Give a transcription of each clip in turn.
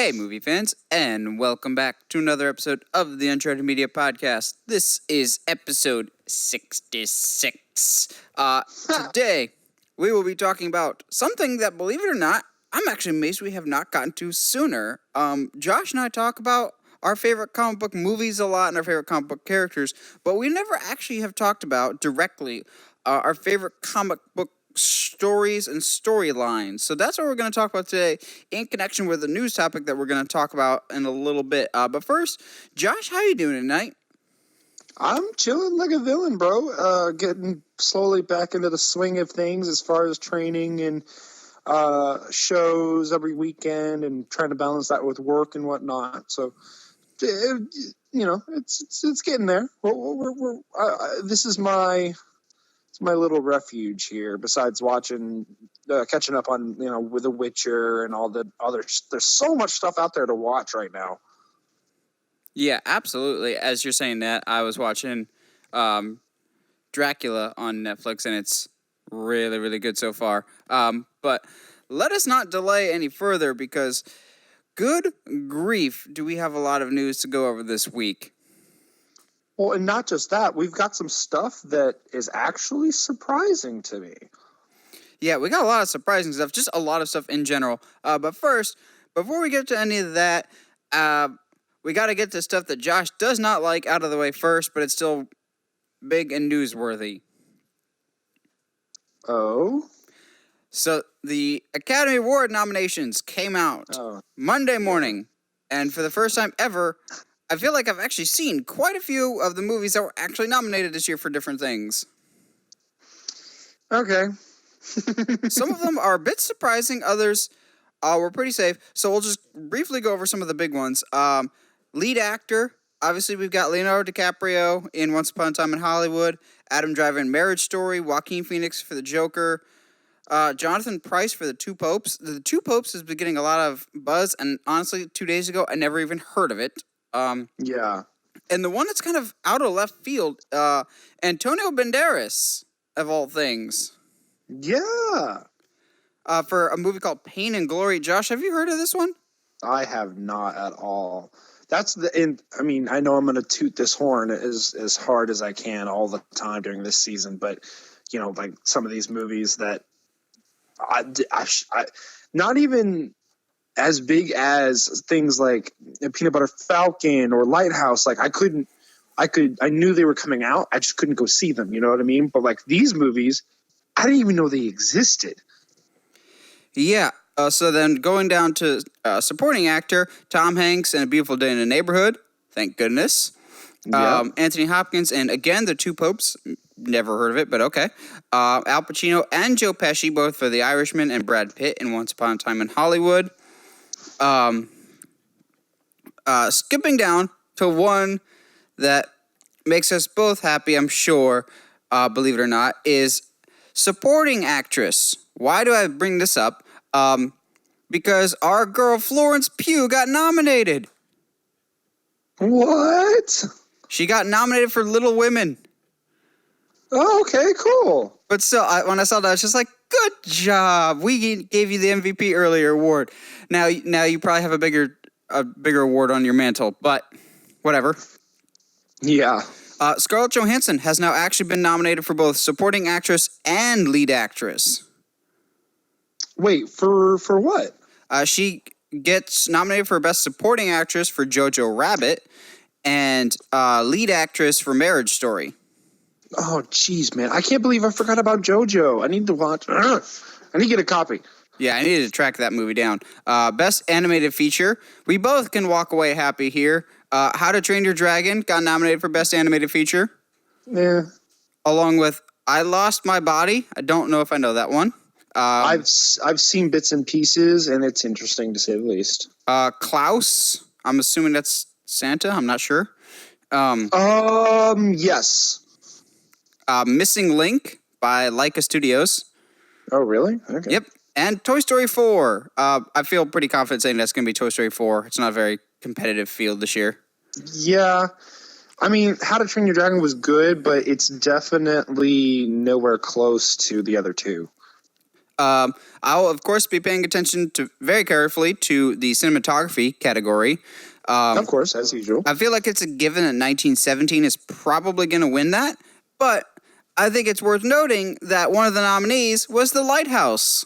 Hey, movie fans, and welcome back to another episode of the Uncharted Media Podcast. This is episode 66. Today, we will be talking about something that, believe it or not, I'm actually amazed we have not gotten to sooner. Josh and I talk about our favorite comic book movies a lot and our favorite comic book characters, but we never actually have talked about directly our favorite comic book stories and storylines. So that's what we're going to talk about today in connection with the news topic that we're going to talk about in a little bit. But first, Josh, how you doing tonight? I'm chilling like a villain, bro. Getting slowly back into the swing of things as far as training and shows every weekend and trying to balance that with work and whatnot. So, it's getting there. This is my little refuge here, besides catching up on, with The Witcher and all the other. There's so much stuff out there to watch right now. Yeah, absolutely. As you're saying that, I was watching Dracula on Netflix, and it's really, really good so far. But let us not delay any further, because good grief, do we have a lot of news to go over this week. Well, and not just that, we've got some stuff that is actually surprising to me. Yeah, we got a lot of surprising stuff, just a lot of stuff in general. But first, before we get to any of that, we got to get the stuff that Josh does not like out of the way first, but it's still big and newsworthy. Oh? So the Academy Award nominations came out Monday morning, and for the first time ever, I feel like I've actually seen quite a few of the movies that were actually nominated this year for different things. Okay. Some of them are a bit surprising. Others were pretty safe. So we'll just briefly go over some of the big ones. Lead actor, obviously we've got Leonardo DiCaprio in Once Upon a Time in Hollywood, Adam Driver in Marriage Story, Joaquin Phoenix for The Joker, Jonathan Pryce for The Two Popes. The Two Popes has been getting a lot of buzz, and honestly, 2 days ago, I never even heard of it. Yeah. And the one that's kind of out of left field, Antonio Banderas, of all things. Yeah. For a movie called Pain and Glory. Josh, have you heard of this one? I have not at all. I know I'm going to toot this horn as hard as I can all the time during this season, but, like some of these movies that I not even as big as things like Peanut Butter Falcon or Lighthouse. Like I knew they were coming out. I just couldn't go see them. You know what I mean? But like these movies, I didn't even know they existed. Yeah. So then going down to supporting actor, Tom Hanks in A Beautiful Day in the Neighborhood. Thank goodness. Yep. Anthony Hopkins and, again, The Two Popes. Never heard of it, but okay. Al Pacino and Joe Pesci, both for The Irishman, and Brad Pitt in Once Upon a Time in Hollywood. Skipping down to one that makes us both happy, I'm sure, believe it or not, is supporting actress. Why do I bring this up? Because our girl Florence Pugh got nominated. What? She got nominated for Little Women. Oh, okay, cool. But still, when I saw that, I was just like, good job. We gave you the MVP earlier award. Now you probably have a bigger award on your mantle, but whatever. Yeah. Scarlett Johansson has now actually been nominated for both supporting actress and lead actress. Wait, for what? She gets nominated for Best Supporting Actress for Jojo Rabbit and lead actress for Marriage Story. Oh, jeez, man. I can't believe I forgot about JoJo. I need to watch. I need to get a copy. Yeah, I needed to track that movie down. Best Animated Feature. We both can walk away happy here. How to Train Your Dragon got nominated for Best Animated Feature. Yeah. Along with I Lost My Body. I don't know if I know that one. I've seen bits and pieces, and it's interesting to say the least. Klaus. I'm assuming that's Santa. I'm not sure. Yes. Missing Link by Leica Studios. Oh, really? Okay. Yep. And Toy Story 4. I feel pretty confident saying that's going to be Toy Story 4. It's not a very competitive field this year. Yeah. I mean, How to Train Your Dragon was good, but it's definitely nowhere close to the other two. I'll, of course, be paying attention to very carefully to the cinematography category. Of course, as usual. I feel like it's a given that 1917 is probably going to win that, but I think it's worth noting that one of the nominees was The Lighthouse.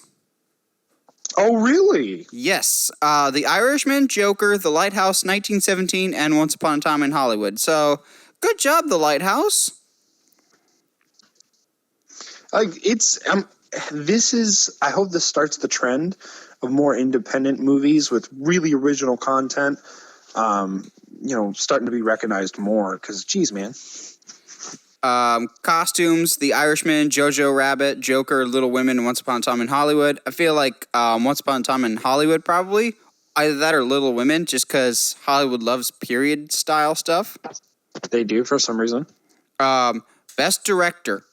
Oh, really? Yes. The Irishman, Joker, The Lighthouse, 1917, and Once Upon a Time in Hollywood. So, good job, The Lighthouse. This is, I hope this starts the trend of more independent movies with really original content, starting to be recognized more, because, geez, man. Costumes, The Irishman, Jojo Rabbit, Joker, Little Women, and Once Upon a Time in Hollywood. I feel like Once Upon a Time in Hollywood probably. Either that or Little Women, just because Hollywood loves period-style stuff. They do, for some reason. Best Director,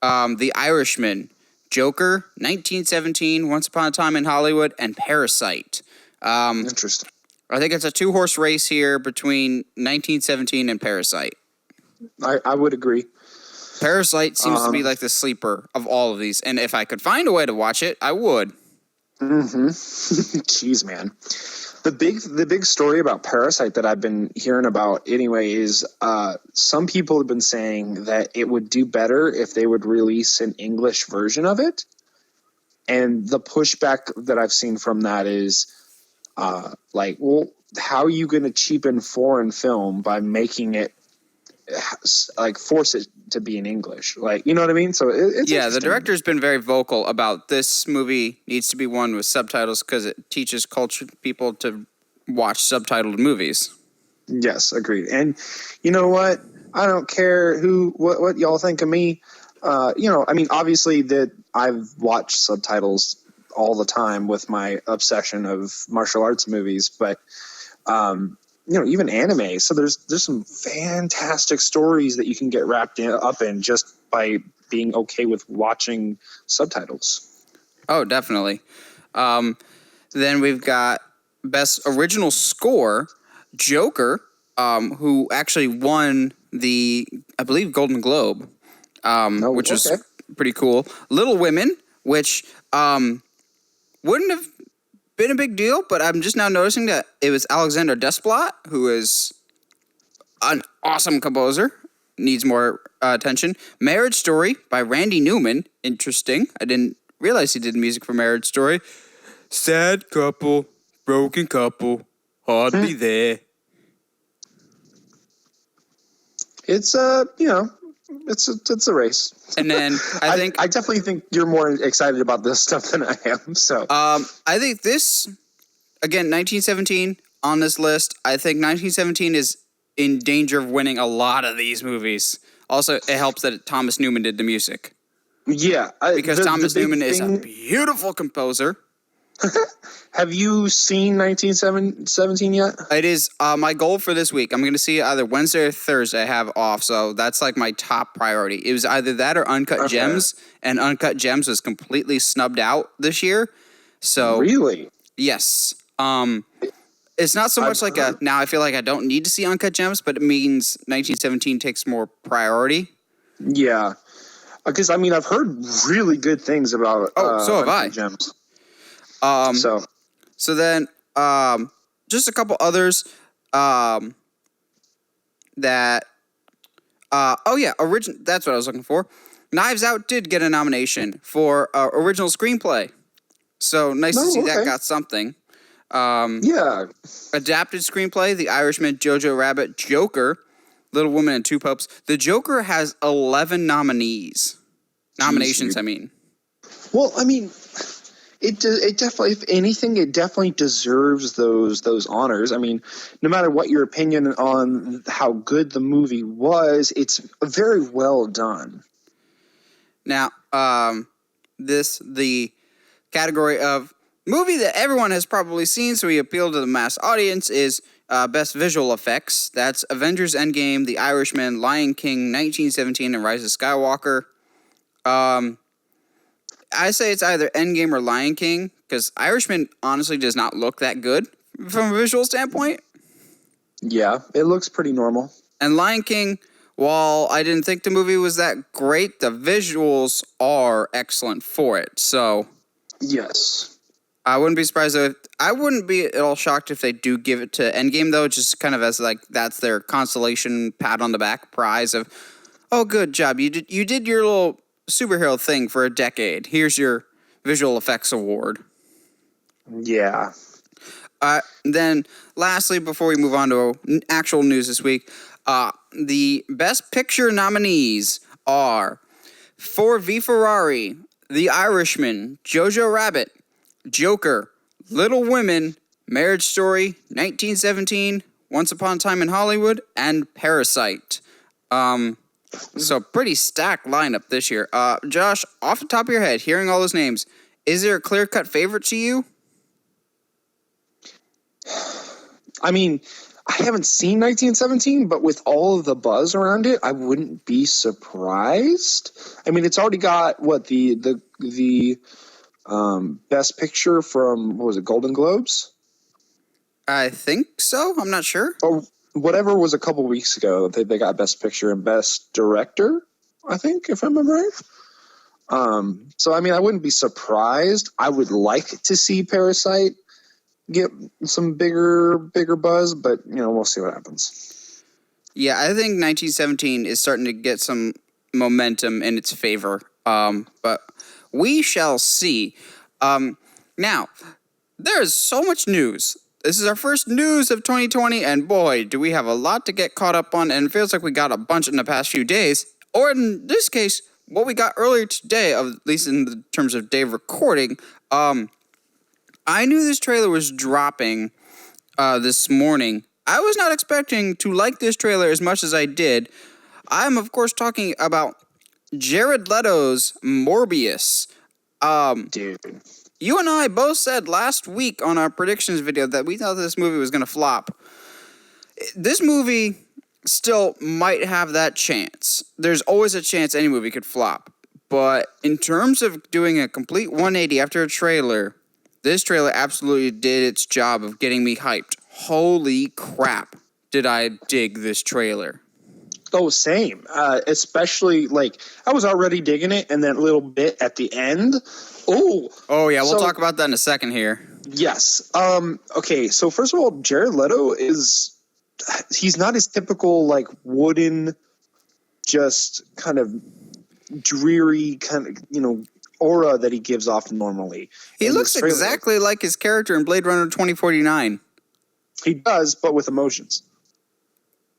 The Irishman, Joker, 1917, Once Upon a Time in Hollywood, and Parasite. Interesting. I think it's a two-horse race here between 1917 and Parasite. I would agree. Parasite seems to be like the sleeper of all of these, and if I could find a way to watch it, I would. Mm-hmm. Jeez, man. The big story about Parasite that I've been hearing about anyway is some people have been saying that it would do better if they would release an English version of it. And the pushback that I've seen from that is well, how are you going to cheapen foreign film by making it force it to be in English? You know what I mean? So it's the director's been very vocal about this movie needs to be one with subtitles because it teaches cultured people to watch subtitled movies. Yes, agreed. And you know what? I don't care what y'all think of me. Obviously that I've watched subtitles all the time with my obsession of martial arts movies, but even anime. So there's some fantastic stories that you can get wrapped up in just by being okay with watching subtitles. Oh, definitely. Then we've got Best Original Score, Joker, who actually won the, I believe, Golden Globe, which was pretty cool. Little Women, which wouldn't have been a big deal, but I'm just now noticing that it was Alexander Desplat, who is an awesome composer, needs more attention. Marriage Story by Randy Newman, interesting. I didn't realize he did music for Marriage Story. Sad couple, broken couple, hardly there. It's it's a race. And then I definitely think you're more excited about this stuff than I am. So I think this, again, 1917 on this list. I think 1917 is in danger of winning a lot of these movies. Also, it helps that Thomas Newman did the music. Yeah, because Thomas Newman is a beautiful composer. Have you seen 1917 yet? It is my goal for this week. I'm going to see it either Wednesday or Thursday. I have off, so that's like my top priority. It was either that or Uncut Gems, and Uncut Gems was completely snubbed out this year. So really, yes. It's not so much now I feel like I don't need to see Uncut Gems, but it means 1917 takes more priority. Yeah, because I've heard really good things about. So have I. Gems. So then, just a couple others that. That's what I was looking for. Knives Out did get a nomination for original screenplay, so nice to see that got something. Adapted screenplay: The Irishman, Jojo Rabbit, Joker, Little Woman, and Two Popes. The Joker has 11 nominations. Well, It definitely, if anything, it definitely deserves those honors. No matter what your opinion on how good the movie was, it's very well done. Now, the category of movie that everyone has probably seen, so we appeal to the mass audience, is Best Visual Effects. That's Avengers Endgame, The Irishman, Lion King, 1917, and Rise of Skywalker. I say it's either Endgame or Lion King, because Irishman honestly does not look that good from a visual standpoint. Yeah, it looks pretty normal. And Lion King, while I didn't think the movie was that great, the visuals are excellent for it. So Yes. I wouldn't be surprised though. I wouldn't be at all shocked if they do give it to Endgame though, just kind of as like that's their consolation pat on the back prize of, oh, good job, you did your little superhero thing for a decade. Here's your visual effects award. Yeah. Then, lastly, before we move on to actual news this week, the Best Picture nominees are Ford v Ferrari, The Irishman, Jojo Rabbit, Joker, Little Women, Marriage Story, 1917, Once Upon a Time in Hollywood, and Parasite. So pretty stacked lineup this year. Josh, off the top of your head, hearing all those names, is there a clear-cut favorite to you? I mean, I haven't seen 1917, but with all of the buzz around it, I wouldn't be surprised. I mean, it's already got the Best Picture from, what was it, Golden Globes? I think so. I'm not sure. Or whatever was a couple weeks ago. They got Best Picture and Best Director, I think, if I remember right. So, I mean, I wouldn't be surprised. I would like to see Parasite get some bigger buzz, but, we'll see what happens. Yeah, I think 1917 is starting to get some momentum in its favor. But we shall see. Now, there is so much news. This is our first news of 2020, and boy, do we have a lot to get caught up on, and it feels like we got a bunch in the past few days. Or in this case, what we got earlier today, at least in the terms of day of recording. I knew this trailer was dropping this morning. I was not expecting to like this trailer as much as I did. I'm, of course, talking about Jared Leto's Morbius. Dude. You and I both said last week on our predictions video that we thought this movie was going to flop. This movie still might have that chance. There's always a chance any movie could flop. But in terms of doing a complete 180 after a trailer, this trailer absolutely did its job of getting me hyped. Holy crap, did I dig this trailer. Oh, same. Especially, I was already digging it, and that little bit at the end. Oh, yeah, we'll talk about that in a second here. Yes. Okay, so first of all, Jared Leto he's not his typical, wooden, just kind of dreary kind of, aura that he gives off normally. He looks exactly like his character in Blade Runner 2049. He does, but with emotions.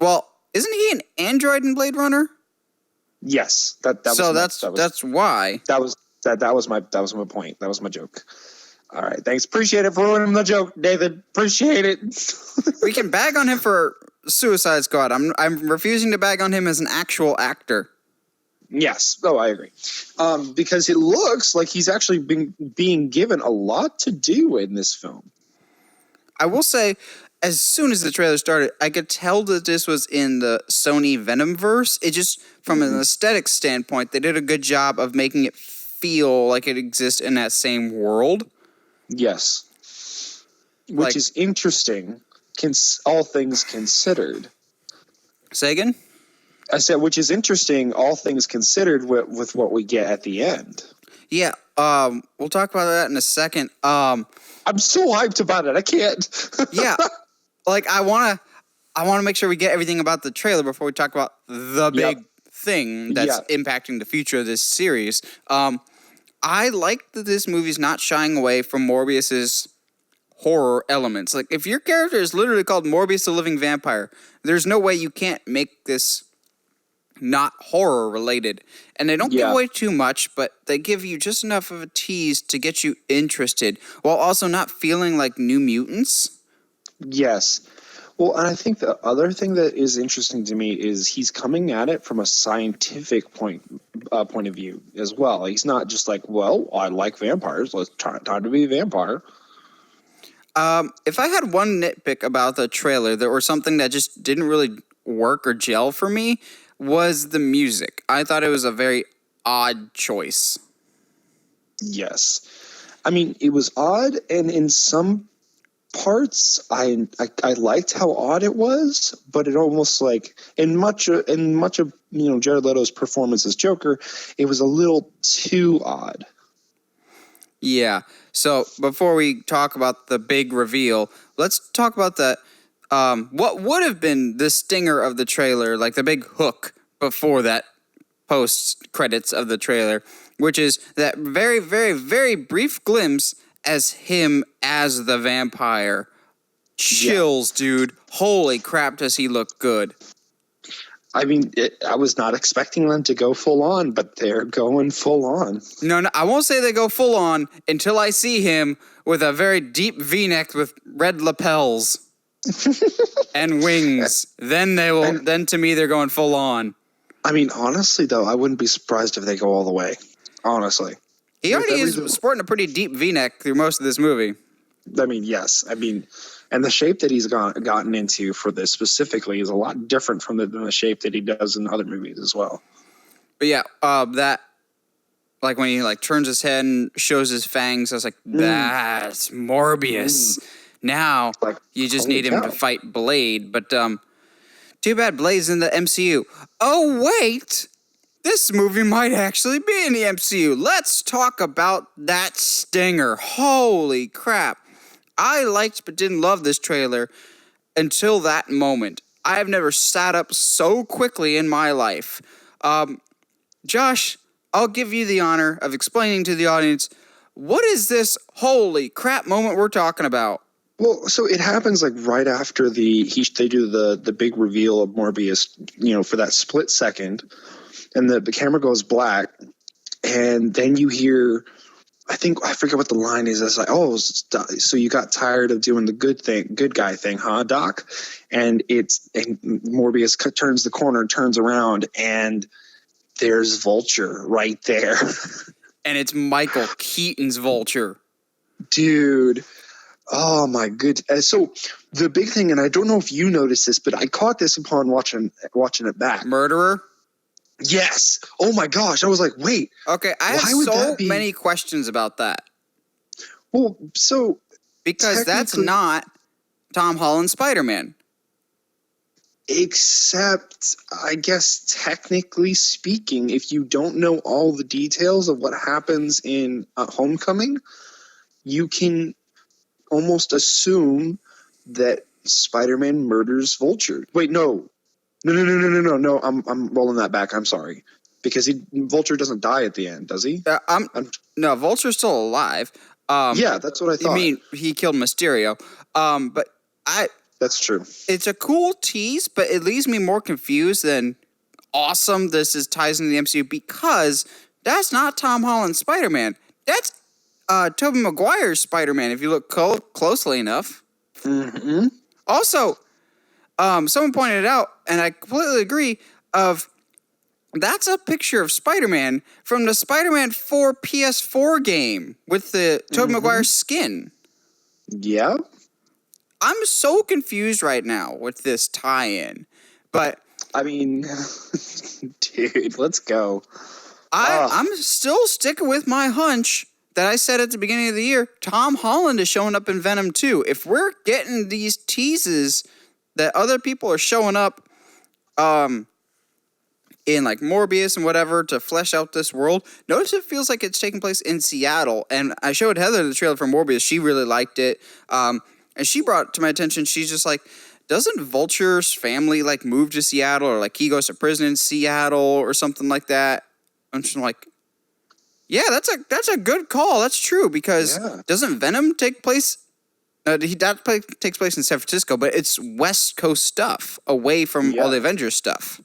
Well, isn't he an android in Blade Runner? Yes, that's why. That was my point. That was my joke. All right, thanks. Appreciate it for ruining the joke, David. Appreciate it. We can bag on him for Suicide Squad. I'm refusing to bag on him as an actual actor. Yes. Oh, I agree. Because it looks like he's actually being given a lot to do in this film. I will say, as soon as the trailer started, I could tell that this was in the Sony Venomverse. It just, from an aesthetic standpoint, they did a good job of making it feel like it exists in that same world. Yes. Which is interesting, all things considered. Say again? I said, which is interesting, all things considered, with what we get at the end. Yeah, we'll talk about that in a second. I'm so hyped about it. I can't. Yeah, I want to make sure we get everything about the trailer before we talk about the big thing that's impacting the future of this series. I like that this movie's not shying away from Morbius's horror elements. If your character is literally called Morbius the Living Vampire, there's no way you can't make this not horror related. And they don't give away too much, but they give you just enough of a tease to get you interested while also not feeling like New Mutants. Yes. Well, and I think the other thing that is interesting to me is he's coming at it from a scientific point of view as well. He's not just I like vampires. Let's time to be a vampire. If I had one nitpick about the trailer, or something that just didn't really work or gel for me, was the music. I thought it was a very odd choice. Yes. I mean, it was odd, and in some parts I liked how odd it was, but it almost in much of Jared Leto's performance as Joker, it was a little too odd. Yeah. So before we talk about the big reveal, let's talk about what would have been the stinger of the trailer, like the big hook before that post credits of the trailer, which is that very, very, very brief glimpse as him as the vampire. Chills, dude. Holy crap, does he look good. I mean, I was not expecting them to go full on, but they're going full on. No, I won't say they go full on until I see him with a very deep V-neck with red lapels and wings. Then they will. Then to me, they're going full on. I mean, honestly, though, I wouldn't be surprised if they go all the way. Honestly, he already is sporting a pretty deep V-neck through most of this movie. I mean, yes. I mean, and the shape that he's gotten into for this specifically is a lot different from the shape that he does in other movies as well. But yeah, that, like when he like turns his head and shows his fangs, I was like, that's Morbius. Now like, you just need him to fight Blade. But too bad Blade's in the MCU. Oh, wait. This movie might actually be in the MCU. Let's talk about that stinger. Holy crap. I liked but didn't love this trailer until that moment. I have never sat up so quickly in my life. Josh, I'll give you the honor of explaining to the audience, what is this holy crap moment we're talking about? Well, so it happens like right after they do the big reveal of Morbius, for that split second, and the camera goes black, and then you hear, I forget what the line is. It's like, oh, so you got tired of doing the good guy thing, huh, Doc? And Morbius turns the corner and turns around, and there's Vulture right there. And it's Michael Keaton's Vulture. Dude. Oh my goodness. So the big thing, and I don't know if you noticed this, but I caught this upon watching it back. Murderer? Yes. Oh my gosh. I was like, wait. Okay, I have so many questions about that. Well, so because that's not Tom Holland's Spider-Man. Except, I guess, technically speaking, if you don't know all the details of what happens in Homecoming, you can almost assume that Spider-Man murders Vulture. Wait, no. No. I'm rolling that back. I'm sorry. Because Vulture doesn't die at the end, does he? No, Vulture's still alive. Yeah, that's what I thought. You mean he killed Mysterio. That's true. It's a cool tease, but it leaves me more confused than awesome this ties into the MCU, because that's not Tom Holland's Spider-Man. That's Tobey Maguire's Spider-Man, if you look closely enough. Mm-hmm. Also, someone pointed out, and I completely agree, that's a picture of Spider-Man from the Spider-Man 4 PS4 game with the Tobey Maguire skin. Yeah. I'm so confused right now with this tie-in, but... I mean, dude, let's go. I'm still sticking with my hunch that I said at the beginning of the year. Tom Holland is showing up in Venom 2. If we're getting these teases that other people are showing up in like Morbius and whatever to flesh out this world, notice it feels like it's taking place in Seattle. And I showed Heather the trailer for Morbius. She really liked it. And she brought it to my attention. She's just like, doesn't Vulture's family like move to Seattle, or like he goes to prison in Seattle or something like that? I'm just like, yeah, that's a good call. That's true, because doesn't Venom take place? Takes place in San Francisco, but it's West Coast stuff, away from all the Avengers stuff,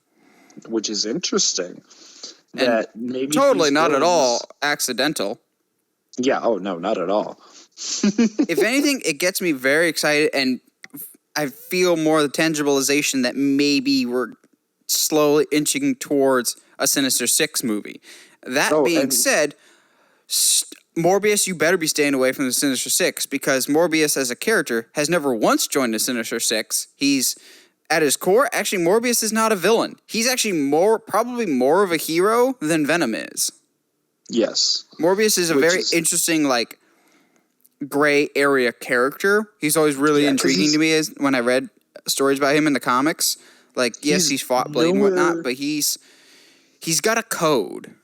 which is interesting. That maybe totally not at all accidental. Yeah. Oh no, not at all. If anything, it gets me very excited, and I feel more the tangibilization that maybe we're slowly inching towards a Sinister Six movie. That being said, Morbius, you better be staying away from the Sinister Six, because Morbius as a character has never once joined the Sinister Six. He's, at his core, actually, Morbius is not a villain. He's actually probably more of a hero than Venom is. Yes. Morbius is a very interesting, like, gray area character. He's always really intriguing to me when I read stories about him in the comics. Like, yes, he's fought Blade and whatnot, but he's got a code.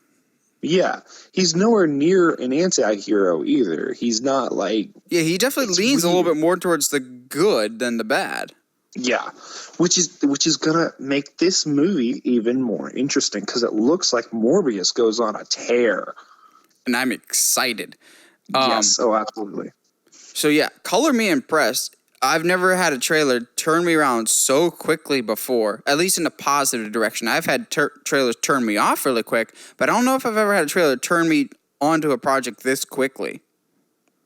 Yeah, he's nowhere near an anti-hero either. He's not like... Yeah, he definitely leans a little bit more towards the good than the bad. Yeah, which is gonna make this movie even more interesting because it looks like Morbius goes on a tear. And I'm excited. Yes, absolutely. So yeah, color me impressed. I've never had a trailer turn me around so quickly before, at least in a positive direction. I've had trailers turn me off really quick, but I don't know if I've ever had a trailer turn me onto a project this quickly.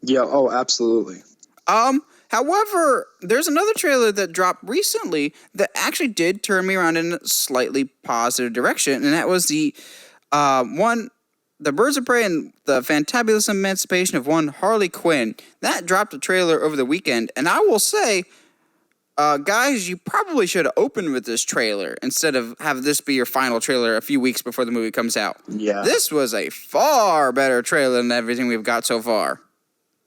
Yeah, absolutely. However, there's another trailer that dropped recently that actually did turn me around in a slightly positive direction, and that was the Birds of Prey and the Fantabulous Emancipation of one Harley Quinn. That dropped a trailer over the weekend, and I will say, guys, you probably should have opened with this trailer instead of have this be your final trailer a few weeks before the movie comes out. Yeah. This was a far better trailer than everything we've got so far.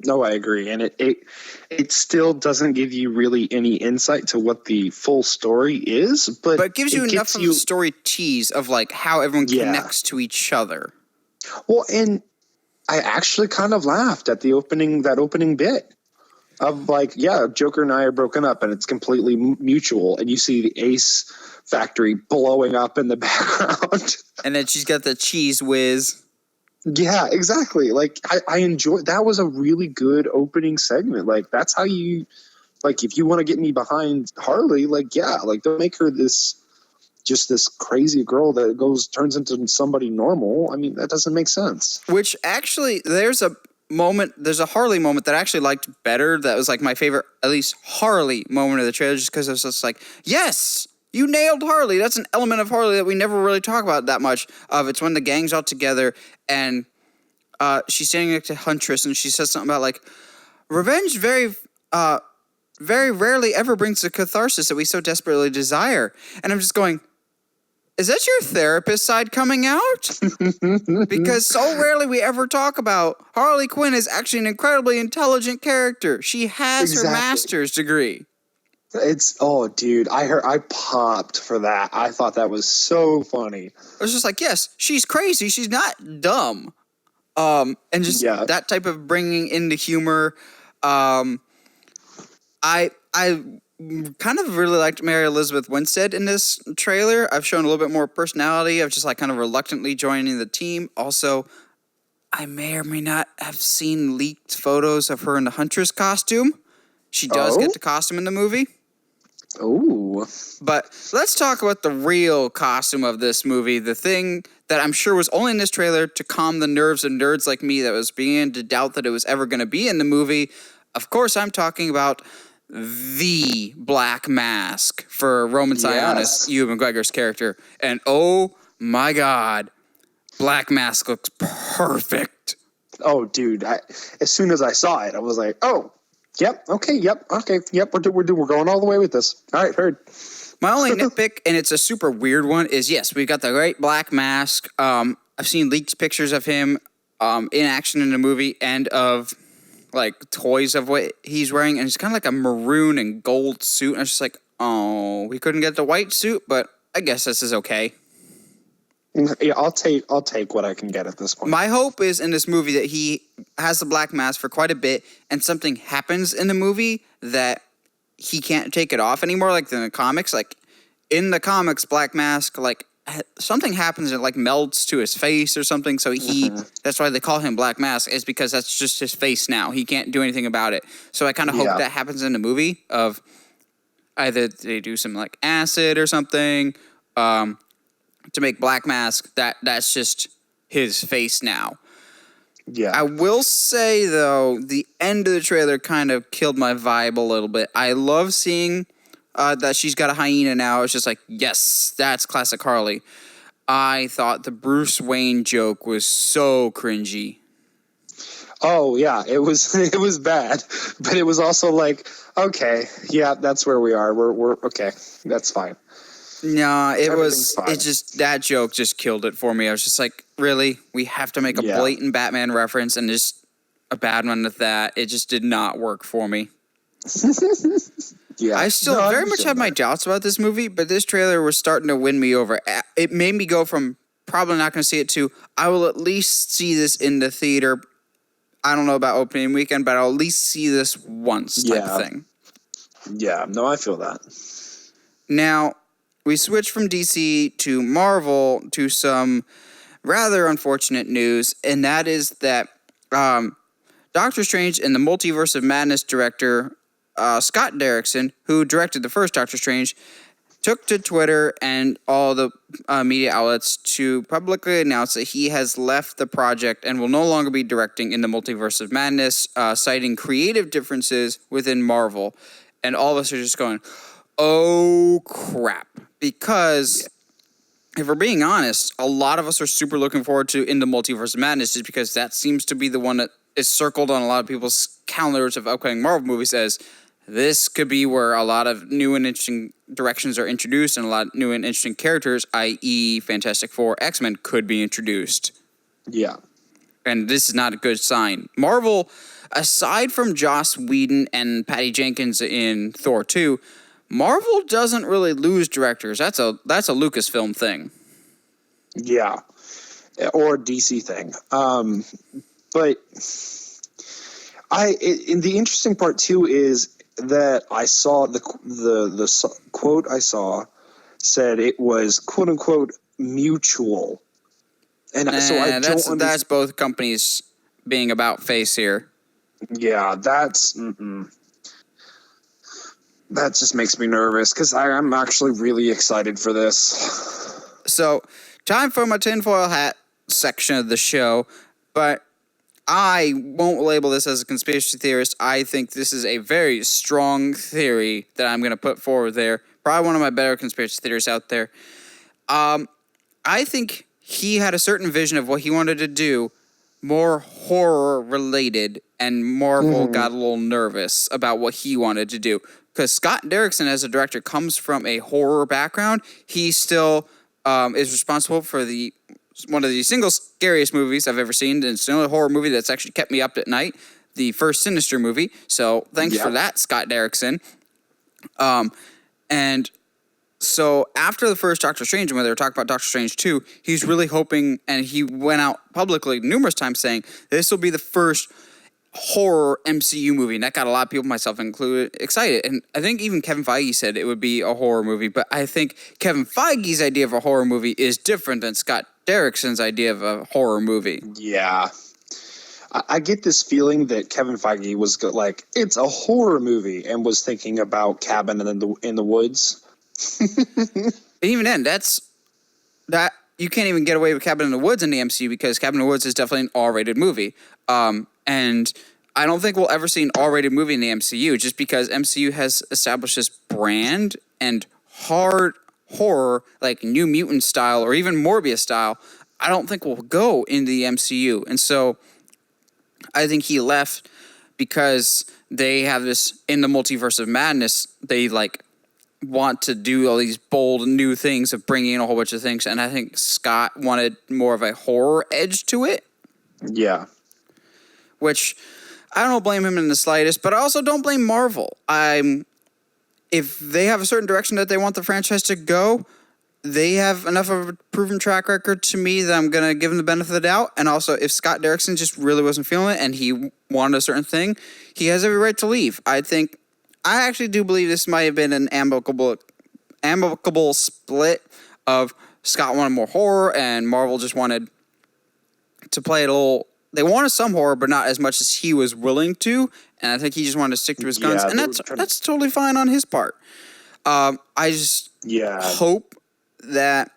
No, I agree, and it still doesn't give you really any insight to what the full story is, but it gives you enough of a story tease of like how everyone connects to each other. Well, and I actually kind of laughed at that opening bit of like, yeah, Joker and I are broken up, and it's completely mutual, and you see the Ace factory blowing up in the background, and then she's got the cheese whiz. Yeah, exactly. Like I enjoyed that. Was a really good opening segment. Like that's how you, like, if you want to get me behind Harley, like, yeah, like don't make her this crazy girl that turns into somebody normal. I mean, that doesn't make sense. Which actually, there's a Harley moment that I actually liked better. That was like my favorite, at least Harley moment of the trailer, just because it was just like, yes, you nailed Harley. That's an element of Harley that we never really talk about that much. It's when the gang's all together and she's standing next to Huntress and she says something about like, revenge very rarely ever brings the catharsis that we so desperately desire. And I'm just going, is that your therapist side coming out? Because so rarely we ever talk about Harley Quinn is actually an incredibly intelligent character. She has her master's degree. Dude, I popped for that. I thought that was so funny. I was just like, yes, she's crazy. She's not dumb. And just that type of bringing into humor. I kind of really liked Mary Elizabeth Winstead in this trailer. I've shown a little bit more personality of just like kind of reluctantly joining the team. Also, I may or may not have seen leaked photos of her in the Huntress costume. She does get the costume in the movie. Oh. But let's talk about the real costume of this movie. The thing that I'm sure was only in this trailer to calm the nerves of nerds like me that was beginning to doubt that it was ever going to be in the movie. Of course, I'm talking about the Black Mask for Roman Sionis, Ewan McGregor's character. And oh my God, Black Mask looks perfect. Oh, dude. As soon as I saw it, I was like, oh. Yep. Okay. Yep. We're going all the way with this. All right. Heard. My only nitpick, and it's a super weird one, is yes, we've got the great Black Mask. I've seen leaked pictures of him in action in the movie and of like toys of what he's wearing, and it's kind of like a maroon and gold suit. And I was just like, oh, we couldn't get the white suit, but I guess this is okay. Yeah, I'll take what I can get at this point. My hope is in this movie that he has the Black Mask for quite a bit, and something happens in the movie that he can't take it off anymore, like in the comics. Like in the comics, Black Mask, like something happens and it like melts to his face or something. So that's why they call him Black Mask, is because that's just his face now. He can't do anything about it. So I kind of hope that happens in the movie of either they do some like acid or something. To make Black Mask, that's just his face now. Yeah. I will say, though, the end of the trailer kind of killed my vibe a little bit. I love seeing that she's got a hyena now. It's just like, yes, that's classic Harley. I thought the Bruce Wayne joke was so cringy. Oh, yeah, it was bad. But it was also like, okay, yeah, that's where we are. We're okay, that's fine. No, that joke just killed it for me. I was just like, really? We have to make a blatant Batman reference and just a bad one with that. It just did not work for me. I still very much have my doubts about this movie, but this trailer was starting to win me over. It made me go from probably not going to see it too. I will at least see this in the theater. I don't know about opening weekend, but I'll at least see this once type of thing. Yeah, no, I feel that. Now, we switch from DC to Marvel to some rather unfortunate news, and that is that Doctor Strange and the Multiverse of Madness director, Scott Derrickson, who directed the first Doctor Strange, took to Twitter and all the media outlets to publicly announce that he has left the project and will no longer be directing in the Multiverse of Madness, citing creative differences within Marvel. And all of us are just going, oh, crap. Because if we're being honest, a lot of us are super looking forward to In the Multiverse of Madness just because that seems to be the one that is circled on a lot of people's calendars of upcoming Marvel movies as this could be where a lot of new and interesting directions are introduced and a lot of new and interesting characters, i.e. Fantastic Four, X-Men, could be introduced. Yeah. And this is not a good sign. Marvel, aside from Joss Whedon and Patty Jenkins in Thor 2, Marvel doesn't really lose directors. That's a Lucasfilm thing. Yeah. Or a DC thing. But the interesting part too is that I saw the quote I saw said it was quote unquote mutual, and so I that's both companies being about face here. Yeah, that just makes me nervous because I'm actually really excited for this. So, time for my tinfoil hat section of the show, but I won't label this as a conspiracy theorist. I think this is a very strong theory that I'm going to put forward there. Probably one of my better conspiracy theories out there. I think he had a certain vision of what he wanted to do, more horror-related, and Marvel got a little nervous about what he wanted to do. Because Scott Derrickson, as a director, comes from a horror background. He still is responsible for one of the single scariest movies I've ever seen, and it's the only horror movie that's actually kept me up at night, the first Sinister movie. So thanks for that, Scott Derrickson. And so after the first Doctor Strange, when they were talking about Doctor Strange 2, he's really hoping, and he went out publicly numerous times saying, this will be the first horror MCU movie, and that got a lot of people, myself included, excited. And I think even Kevin Feige said it would be a horror movie, but I think Kevin Feige's idea of a horror movie is different than Scott Derrickson's idea of a horror movie. Yeah. I get this feeling that Kevin Feige was like, it's a horror movie, and was thinking about Cabin in the Woods. And even then, that you can't even get away with Cabin in the Woods in the MCU because Cabin in the Woods is definitely an R-rated movie. And I don't think we'll ever see an R-rated movie in the MCU just because MCU has established this brand and hard horror, like New Mutant style or even Morbius style, I don't think will go in the MCU. And so I think he left because they have this, in the Multiverse of Madness, they want to do all these bold new things of bringing in a whole bunch of things. And I think Scott wanted more of a horror edge to it. Yeah. Which I don't blame him in the slightest, but I also don't blame Marvel. If they have a certain direction that they want the franchise to go, they have enough of a proven track record to me that I'm going to give them the benefit of the doubt. And also, if Scott Derrickson just really wasn't feeling it and he wanted a certain thing, he has every right to leave. I actually do believe this might have been an amicable split of Scott wanted more horror and Marvel just wanted to play it a little. They wanted some horror, but not as much as he was willing to. And I think he just wanted to stick to his guns. And that's totally fine on his part. I just hope that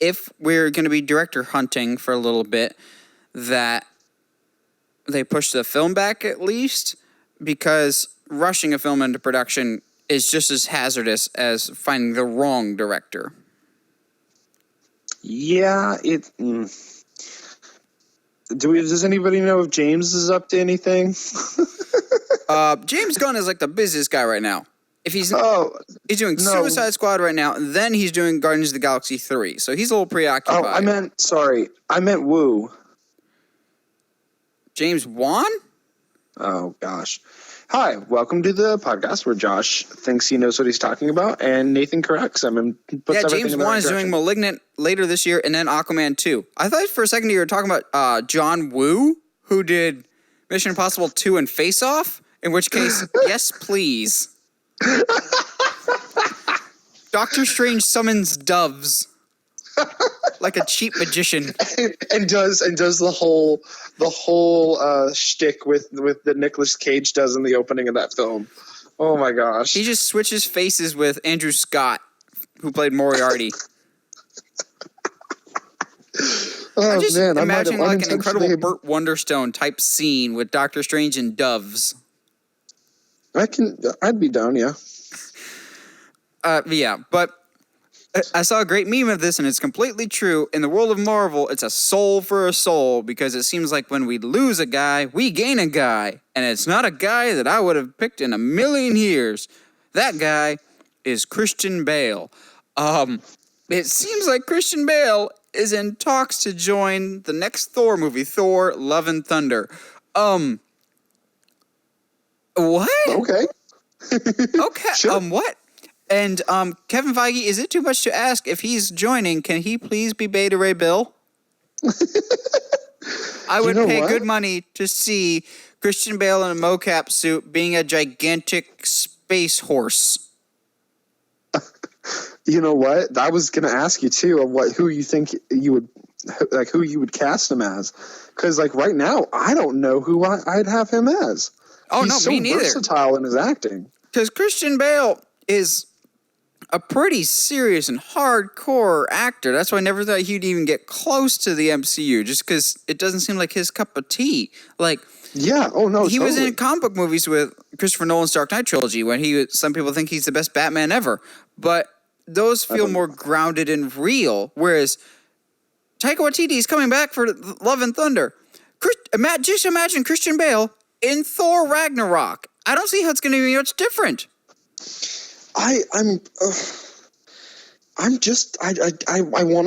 if we're going to be director hunting for a little bit, that they push the film back at least, because rushing a film into production is just as hazardous as finding the wrong director. Yeah, does anybody know if James is up to anything? James Gunn is like the busiest guy right now. If he's doing Suicide Squad right now, and then he's doing Guardians of the Galaxy 3. So he's a little preoccupied. I meant Woo. James Wan? Oh gosh. Hi, welcome to the podcast where Josh thinks he knows what he's talking about and Nathan corrects him and puts everything James in the right Wan is doing direction. Malignant later this year and then Aquaman 2. I thought for a second you were talking about John Woo, who did Mission Impossible 2 and Face Off, in which case, yes, please. Doctor Strange summons doves like a cheap magician. and does the whole shtick with the Nicolas Cage does in the opening of that film. Oh my gosh. He just switches faces with Andrew Scott, who played Moriarty. I'm just imagining like an incredible Burt Wonderstone type scene with Doctor Strange and doves. I'd be down, yeah. Yeah, but I saw a great meme of this, and it's completely true. In the world of Marvel, it's a soul for a soul, because it seems like when we lose a guy, we gain a guy. And it's not a guy that I would have picked in a million years. That guy is Christian Bale. It seems like Christian Bale is in talks to join the next Thor movie, Thor Love and Thunder. What? Okay. Okay. Sure. What? And Kevin Feige, is it too much to ask if he's joining? Can he please be Beta Ray Bill? I would pay good money to see Christian Bale in a mocap suit being a gigantic space horse. You know what? I was going to ask you too who you think you would who you would cast him as, because like right now I don't know who I'd have him as. Oh, He's no, so me neither. Versatile in his acting. Because Christian Bale is a pretty serious and hardcore actor. That's why I never thought he'd even get close to the MCU, just because it doesn't seem like his cup of tea. Like, yeah, oh no, he was in comic book movies with Christopher Nolan's Dark Knight trilogy, when some people think he's the best Batman ever, but those feel more grounded and real. Whereas Taika Waititi is coming back for Love and Thunder. Just imagine Christian Bale in Thor Ragnarok. I don't see how it's going to be much different. I want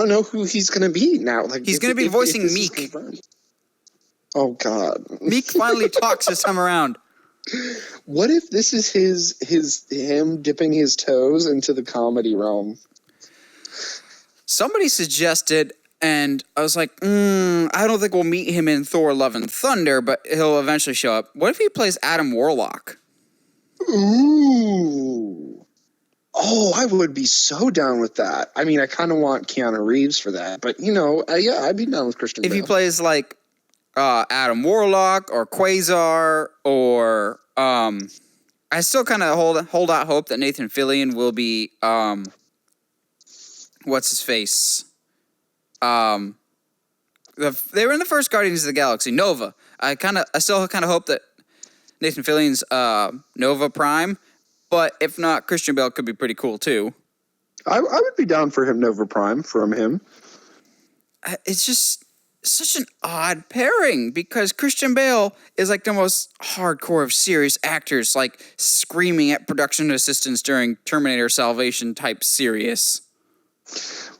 to know who he's going to be now. Like he's going to be voicing Meek. Oh God, Meek finally talks this time around. What if this is him dipping his toes into the comedy realm? Somebody suggested, and I was like, I don't think we'll meet him in Thor Love and Thunder, but he'll eventually show up. What if he plays Adam Warlock? Ooh. Oh, I would be so down with that. I mean, I kind of want Keanu Reeves for that, but yeah, I'd be down with Christian Bale. If he plays like Adam Warlock or Quasar, or I still kind of hold out hope that Nathan Fillion will be what's his face? They were in the first Guardians of the Galaxy, Nova. I still kind of hope that Nathan Fillion's Nova Prime, but if not, Christian Bale could be pretty cool too. I would be down for him Nova Prime from him. It's just such an odd pairing, because Christian Bale is like the most hardcore of serious actors, like screaming at production assistants during Terminator Salvation type serious.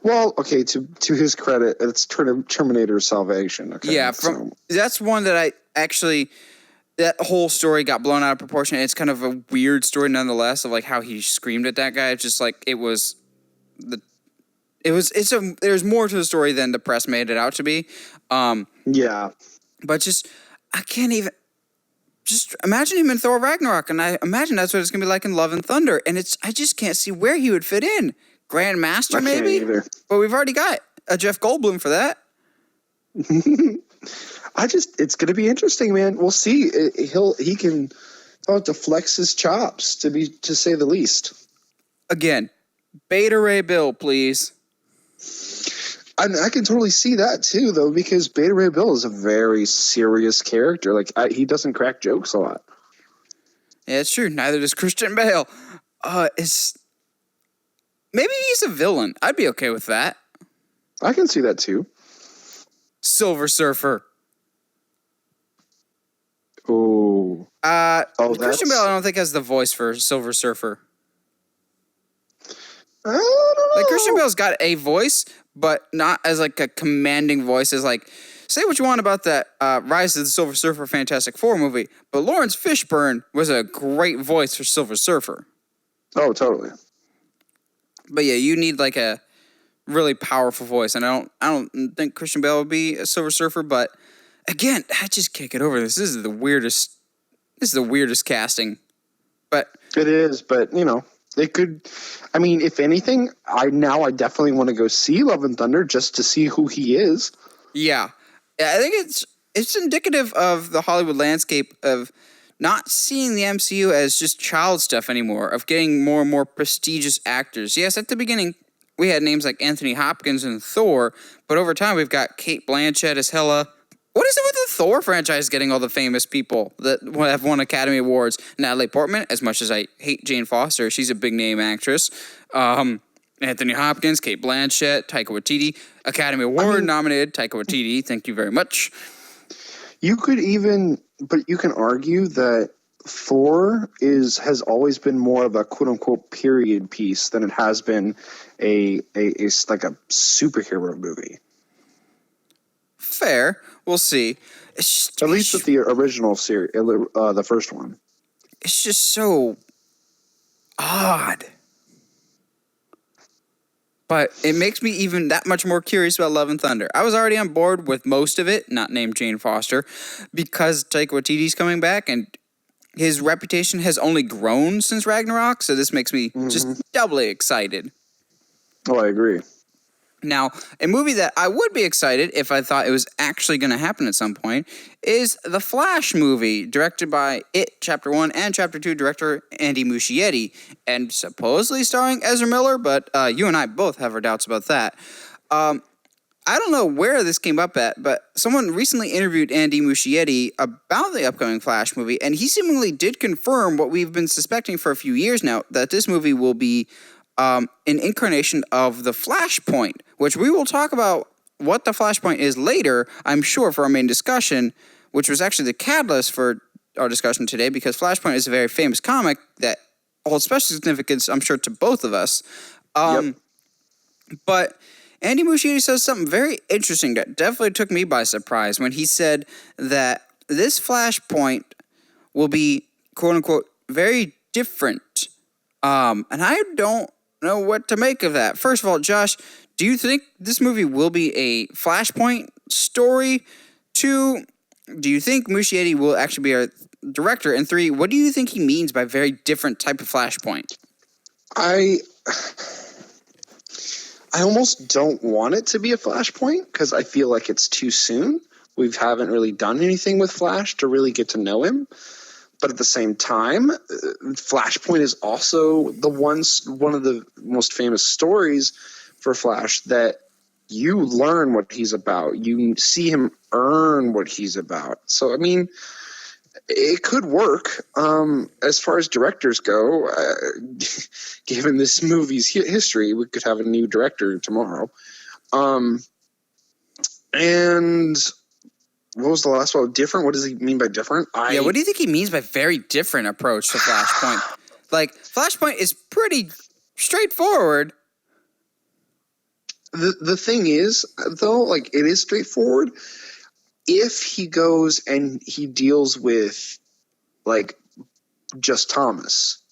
Well, okay, to his credit, it's Terminator Salvation. Okay, yeah, that's one that I actually, that whole story got blown out of proportion. It's kind of a weird story nonetheless, of like how he screamed at that guy. It's just like there's more to the story than the press made it out to be. Yeah. But I can't even just imagine him in Thor Ragnarok, and I imagine that's what it's going to be like in Love and Thunder, and I just can't see where he would fit in. Grand Master, maybe? But we've already got a Jeff Goldblum for that. It's going to be interesting, man. We'll see. He can have to flex his chops, to say the least. Again, Beta Ray Bill, please. I can totally see that too, though, because Beta Ray Bill is a very serious character. Like he doesn't crack jokes a lot. Yeah, it's true. Neither does Christian Bale. Maybe he's a villain. I'd be okay with that. I can see that too. Silver Surfer. Ooh. Christian Bale, I don't think, has the voice for Silver Surfer. I don't know. Like, Christian Bale's got a voice, but not as like a commanding voice as like say what you want about that Rise of the Silver Surfer Fantastic Four movie, but Lawrence Fishburne was a great voice for Silver Surfer. Oh, totally. But yeah, you need like a really powerful voice, and I don't think Christian Bale would be a Silver Surfer, but again, I just can't get over this. This is the weirdest casting. But it is, but they could. I mean, if anything, I definitely want to go see Love and Thunder just to see who he is. Yeah, I think it's indicative of the Hollywood landscape of not seeing the MCU as just child stuff anymore, of getting more and more prestigious actors. Yes, at the beginning, we had names like Anthony Hopkins and Thor, but over time we've got Cate Blanchett as Hela. What is it with the Thor franchise getting all the famous people that have won Academy Awards? Natalie Portman, as much as I hate Jane Foster, she's a big-name actress. Anthony Hopkins, Cate Blanchett, Taika Waititi, Academy Award nominated Taika Waititi. Thank you very much. You can argue that Thor has always been more of a quote-unquote period piece than it has been a superhero movie. Fair. We'll see. At least with the original series, the first one. It's just so odd. But it makes me even that much more curious about Love and Thunder. I was already on board with most of it, not named Jane Foster, because Taika Waititi's coming back, and his reputation has only grown since Ragnarok, so this makes me just doubly excited. Oh, I agree. Now, a movie that I would be excited if I thought it was actually going to happen at some point is the Flash movie, directed by It Chapter 1 and Chapter 2 director Andy Muschietti, and supposedly starring Ezra Miller, but you and I both have our doubts about that. I don't know where this came up at, but someone recently interviewed Andy Muschietti about the upcoming Flash movie, and he seemingly did confirm what we've been suspecting for a few years now, that this movie will be an incarnation of the Flashpoint, which we will talk about what the Flashpoint is later, I'm sure, for our main discussion, which was actually the catalyst for our discussion today, because Flashpoint is a very famous comic that holds special significance, I'm sure, to both of us. But Andy Muschietti says something very interesting that definitely took me by surprise when he said that this Flashpoint will be, quote-unquote, very different. And I don't know what to make of that. First of all, Josh, do you think this movie will be a Flashpoint story? 2, do you think Muschietti will actually be our director? And 3, what do you think he means by very different type of Flashpoint? I almost don't want it to be a Flashpoint because I feel like it's too soon. We haven't really done anything with Flash to really get to know him. But at the same time, Flashpoint is also one of the most famous stories for Flash that you learn what he's about. You see him earn what he's about. So, I mean, it could work. As far as directors go, given this movie's history, we could have a new director tomorrow. And what was the last one? Different? What does he mean by different? What do you think he means by very different approach to Flashpoint? Like, Flashpoint is pretty straightforward. The thing is, though, like, it is straightforward. If he goes and he deals with, like, just Thomas,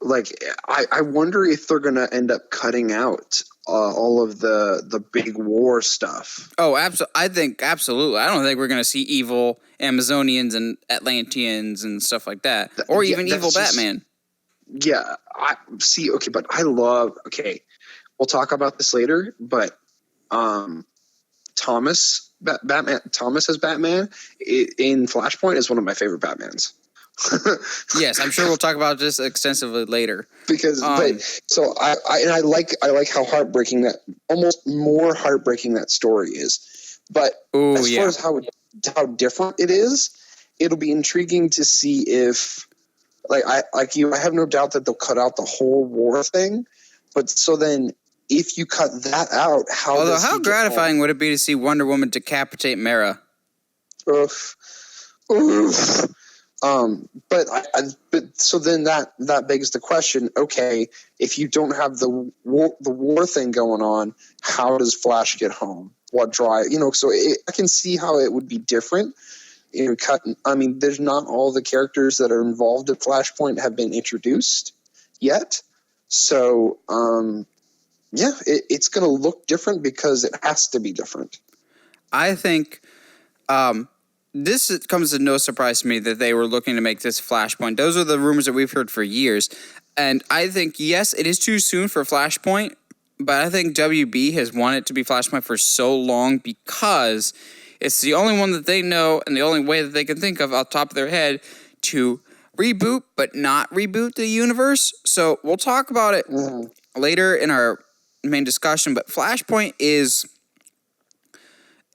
like, I wonder if they're going to end up cutting out all of the big war stuff. Oh, I think absolutely. I don't think we're going to see evil Amazonians and Atlanteans and stuff like that, or even evil Batman. Yeah, I see. Okay, but I love. Okay, we'll talk about this later. But Thomas as Batman in Flashpoint is one of my favorite Batmans. Yes, I'm sure we'll talk about this extensively later. Because, I like how heartbreaking that, almost more heartbreaking that story is. But far as how different it is, it'll be intriguing to see if, I have no doubt that they'll cut out the whole war thing. But so then, if you cut that out, how gratifying would it be to see Wonder Woman decapitate Mera? Oof. But so then that begs the question, okay, if you don't have the war thing going on, how does Flash get home? what drive, so I can see how it would be different. There's not all the characters that are involved at Flashpoint have been introduced yet. So, it's going to look different because it has to be different. I think this comes as no surprise to me that they were looking to make this Flashpoint. Those are the rumors that we've heard for years. And I think, yes, it is too soon for Flashpoint, but I think WB has wanted it to be Flashpoint for so long because it's the only one that they know and the only way that they can think of off the top of their head to reboot but not reboot the universe. So we'll talk about it later in our main discussion, but Flashpoint is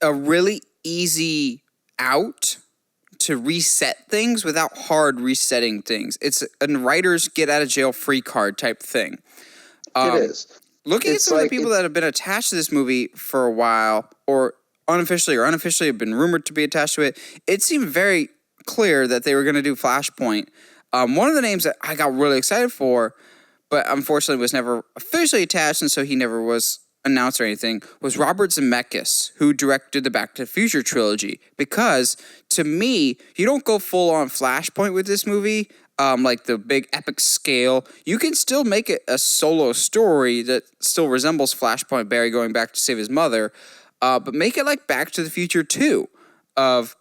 a really easy out to reset things without hard resetting things. It's a writer's get out of jail free card type thing. It is. Looking at some of the people that have been attached to this movie for a while, or unofficially have been rumored to be attached to it, it seemed very clear that they were going to do Flashpoint. One of the names that I got really excited for, but unfortunately was never officially attached, and so he never was announced or anything, was Robert Zemeckis, who directed the Back to the Future trilogy. Because, to me, you don't go full-on Flashpoint with this movie, like the big epic scale. You can still make it a solo story that still resembles Flashpoint, Barry going back to save his mother, but make it like Back to the Future 2, of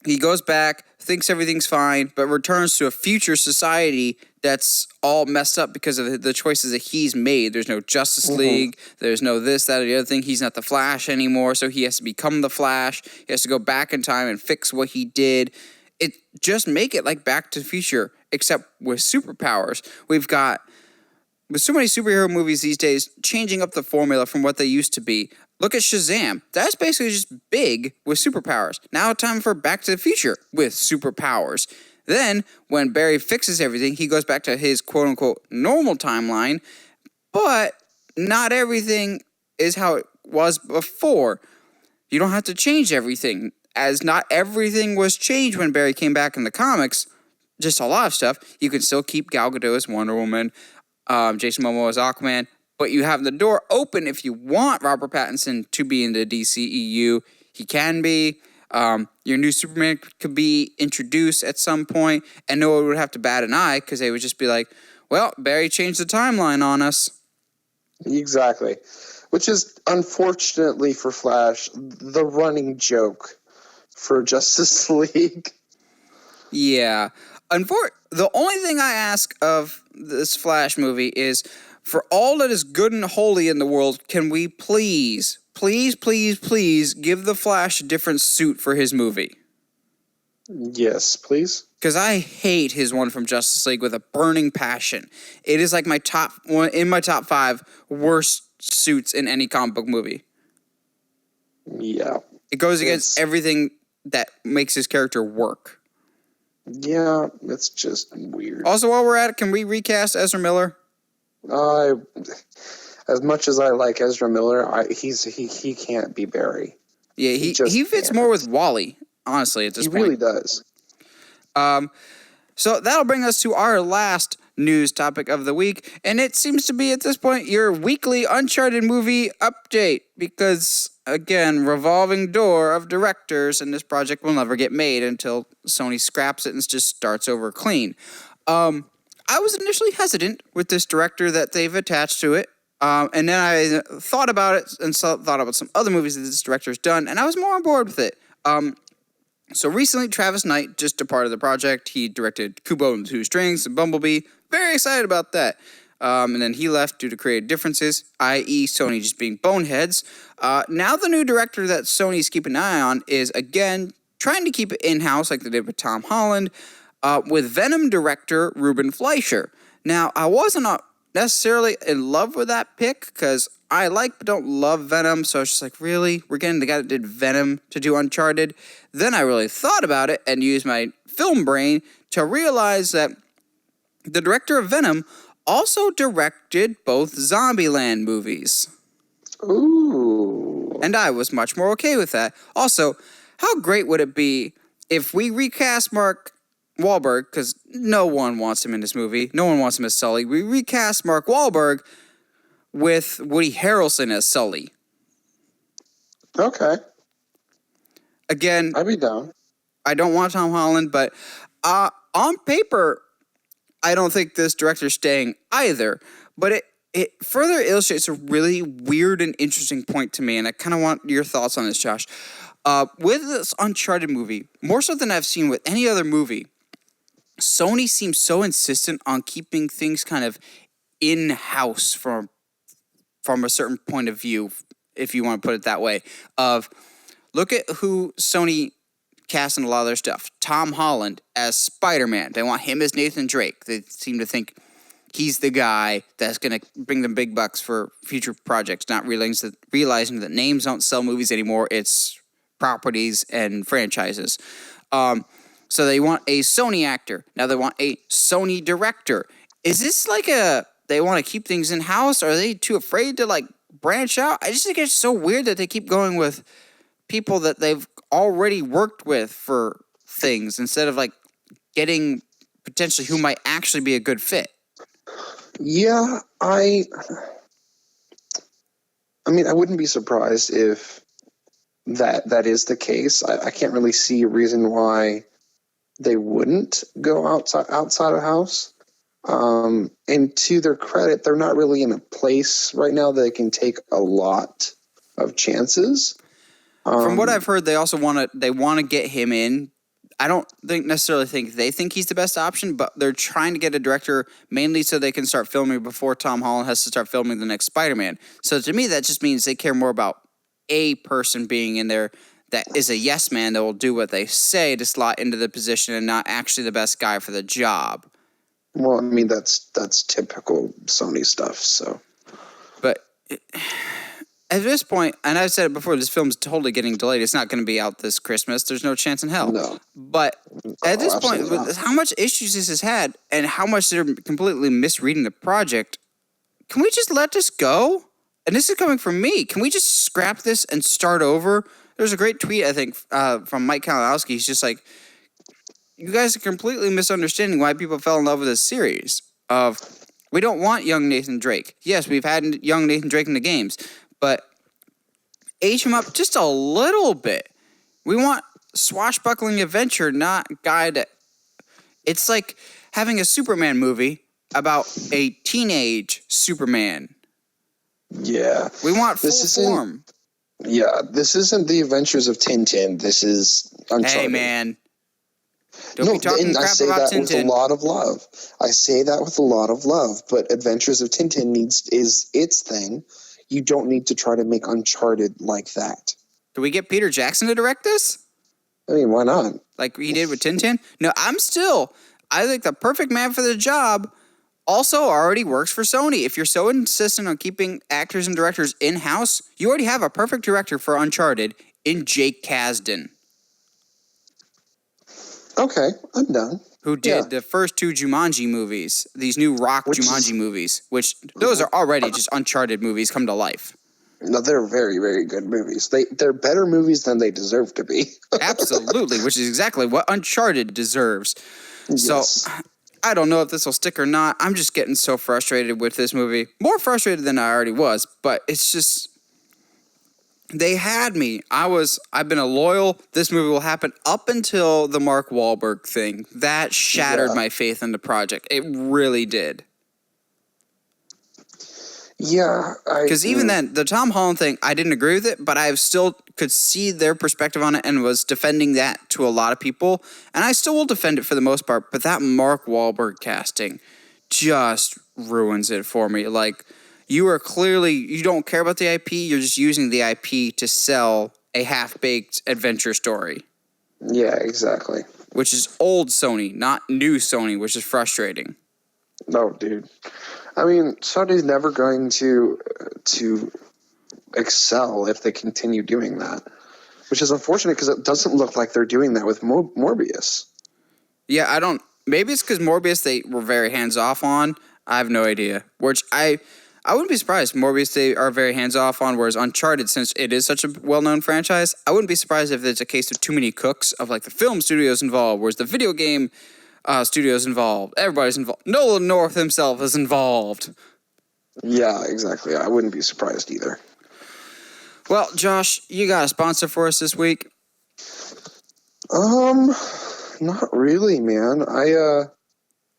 he goes back, thinks everything's fine, but returns to a future society that's all messed up because of the choices that he's made. There's no Justice League. There's no this, that, or the other thing. He's not the Flash anymore, so he has to become the Flash. He has to go back in time and fix what he did. It just make it like Back to the Future, except with superpowers. We've got, with so many superhero movies these days, changing up the formula from what they used to be. Look at Shazam. That's basically just big with superpowers. Now time for Back to the Future with superpowers. Then, when Barry fixes everything, he goes back to his quote-unquote normal timeline, but not everything is how it was before. You don't have to change everything, as not everything was changed when Barry came back in the comics. Just a lot of stuff. You can still keep Gal Gadot as Wonder Woman, Jason Momoa as Aquaman, but you have the door open if you want Robert Pattinson to be in the DCEU. He can be. Your new Superman could be introduced at some point, and no one would have to bat an eye because they would just be like, well, Barry changed the timeline on us. Exactly. Which is, unfortunately for Flash, the running joke for Justice League. Yeah. The only thing I ask of this Flash movie is, for all that is good and holy in the world, can we please give the Flash a different suit for his movie? Yes, please. Because I hate his one from Justice League with a burning passion. It is like my top 5 worst suits in any comic book movie. Yeah. It goes against everything that makes his character work. Yeah, it's just weird. Also, while we're at it, can we recast Ezra Miller? As much as I like Ezra Miller, he can't be Barry. Yeah, he fits more with Wally, honestly, at this point. He really does. So that'll bring us to our last news topic of the week, and it seems to be, at this point, your weekly Uncharted movie update, because, again, revolving door of directors, and this project will never get made until Sony scraps it and just starts over clean. I was initially hesitant with this director that they've attached to it, and then I thought about it and thought about some other movies that this director's done, and I was more on board with it. So recently, Travis Knight just departed the project. He directed Kubo and the Two Strings and Bumblebee. Very excited about that. And then he left due to creative differences, i.e. Sony just being boneheads. Now the new director that Sony's keeping an eye on is, again, trying to keep it in-house like they did with Tom Holland, with Venom director Reuben Fleischer. Now, I wasn't necessarily in love with that pick because I like but don't love Venom, so I was just like, really? We're getting the guy that did Venom to do Uncharted? Then I really thought about it and used my film brain to realize that the director of Venom also directed both Zombieland movies. Ooh. And I was much more okay with that. Also, how great would it be if we recast Mark Wahlberg, because no one wants him in this movie. No one wants him as Sully. We recast Mark Wahlberg with Woody Harrelson as Sully. Okay. Again, I'd be down. I don't want Tom Holland, but on paper, I don't think this director's staying either. But it further illustrates a really weird and interesting point to me, and I kind of want your thoughts on this, Josh. With this Uncharted movie, more so than I've seen with any other movie, Sony seems so insistent on keeping things kind of in-house from a certain point of view, if you want to put it that way. Look at who Sony cast in a lot of their stuff. Tom Holland as Spider-Man. They want him as Nathan Drake. They seem to think he's the guy that's going to bring them big bucks for future projects, not realizing that names don't sell movies anymore. It's properties and franchises. So they want a Sony actor. Now they want a Sony director. Is this like they want to keep things in-house? Or are they too afraid to like branch out? I just think it's so weird that they keep going with people that they've already worked with for things instead of like getting potentially who might actually be a good fit. Yeah, I mean, I wouldn't be surprised if that is the case. I can't really see a reason why they wouldn't go outside of house. And to their credit, they're not really in a place right now that they can take a lot of chances. From what I've heard, they also want to get him in. I don't necessarily think they think he's the best option, but they're trying to get a director mainly so they can start filming before Tom Holland has to start filming the next Spider-Man. So to me, that just means they care more about a person being in there that is a yes man that will do what they say to slot into the position and not actually the best guy for the job. Well, I mean, that's typical Sony stuff, so. But at this point, and I've said it before, this film's totally getting delayed. It's not going to be out this Christmas. There's no chance in hell. No. But at this point, with how much issues this has had and how much they're completely misreading the project, can we just let this go? And this is coming from me. Can we just scrap this and start over? There's a great tweet, I think, from Mike Kalinowski. He's just like, you guys are completely misunderstanding why people fell in love with this series. We don't want young Nathan Drake. Yes, we've had young Nathan Drake in the games, but age him up just a little bit. We want swashbuckling adventure, not guy that... It's like having a Superman movie about a teenage Superman. Yeah. We want full form. Yeah, this isn't the Adventures of Tintin. This is Uncharted. Hey, man. Don't be talking crap I say about that Tintin. with a lot of love. I say that with a lot of love, but Adventures of Tintin is its thing. You don't need to try to make Uncharted like that. Do we get Peter Jackson to direct this? I mean, why not? Like he did with Tintin? No, I think the perfect man for the job also already works for Sony. If you're so insistent on keeping actors and directors in-house, you already have a perfect director for Uncharted in Jake Kasdan. Okay, I'm done. Who did the first two Jumanji movies, these new Jumanji movies, which those are already just Uncharted movies come to life. No, they're very, very good movies. They're better movies than they deserve to be. Absolutely, which is exactly what Uncharted deserves. Yes. So, I don't know if this will stick or not. I'm just getting so frustrated with this movie. More frustrated than I already was, but it's just... They had me. I've been a loyal, this movie will happen up until the Mark Wahlberg thing. That shattered my faith in the project. It really did. Yeah. Because even then, the Tom Holland thing, I didn't agree with it, but I still could see their perspective on it and was defending that to a lot of people. And I still will defend it for the most part, but that Mark Wahlberg casting just ruins it for me. Like... You don't care about the IP, you're just using the IP to sell a half-baked adventure story. Yeah, exactly. Which is old Sony, not new Sony, which is frustrating. No, dude. I mean, Sony's never going to excel if they continue doing that. Which is unfortunate because it doesn't look like they're doing that with Morbius. Yeah, maybe it's because Morbius they were very hands-off on. I have no idea. Which I wouldn't be surprised. Morbius, they are very hands-off on, whereas Uncharted, since it is such a well-known franchise, I wouldn't be surprised if there's a case of too many cooks, of like the film studios involved, whereas the video game studios involved. Everybody's involved. Nolan North himself is involved. Yeah, exactly. I wouldn't be surprised either. Well, Josh, you got a sponsor for us this week? Not really, man.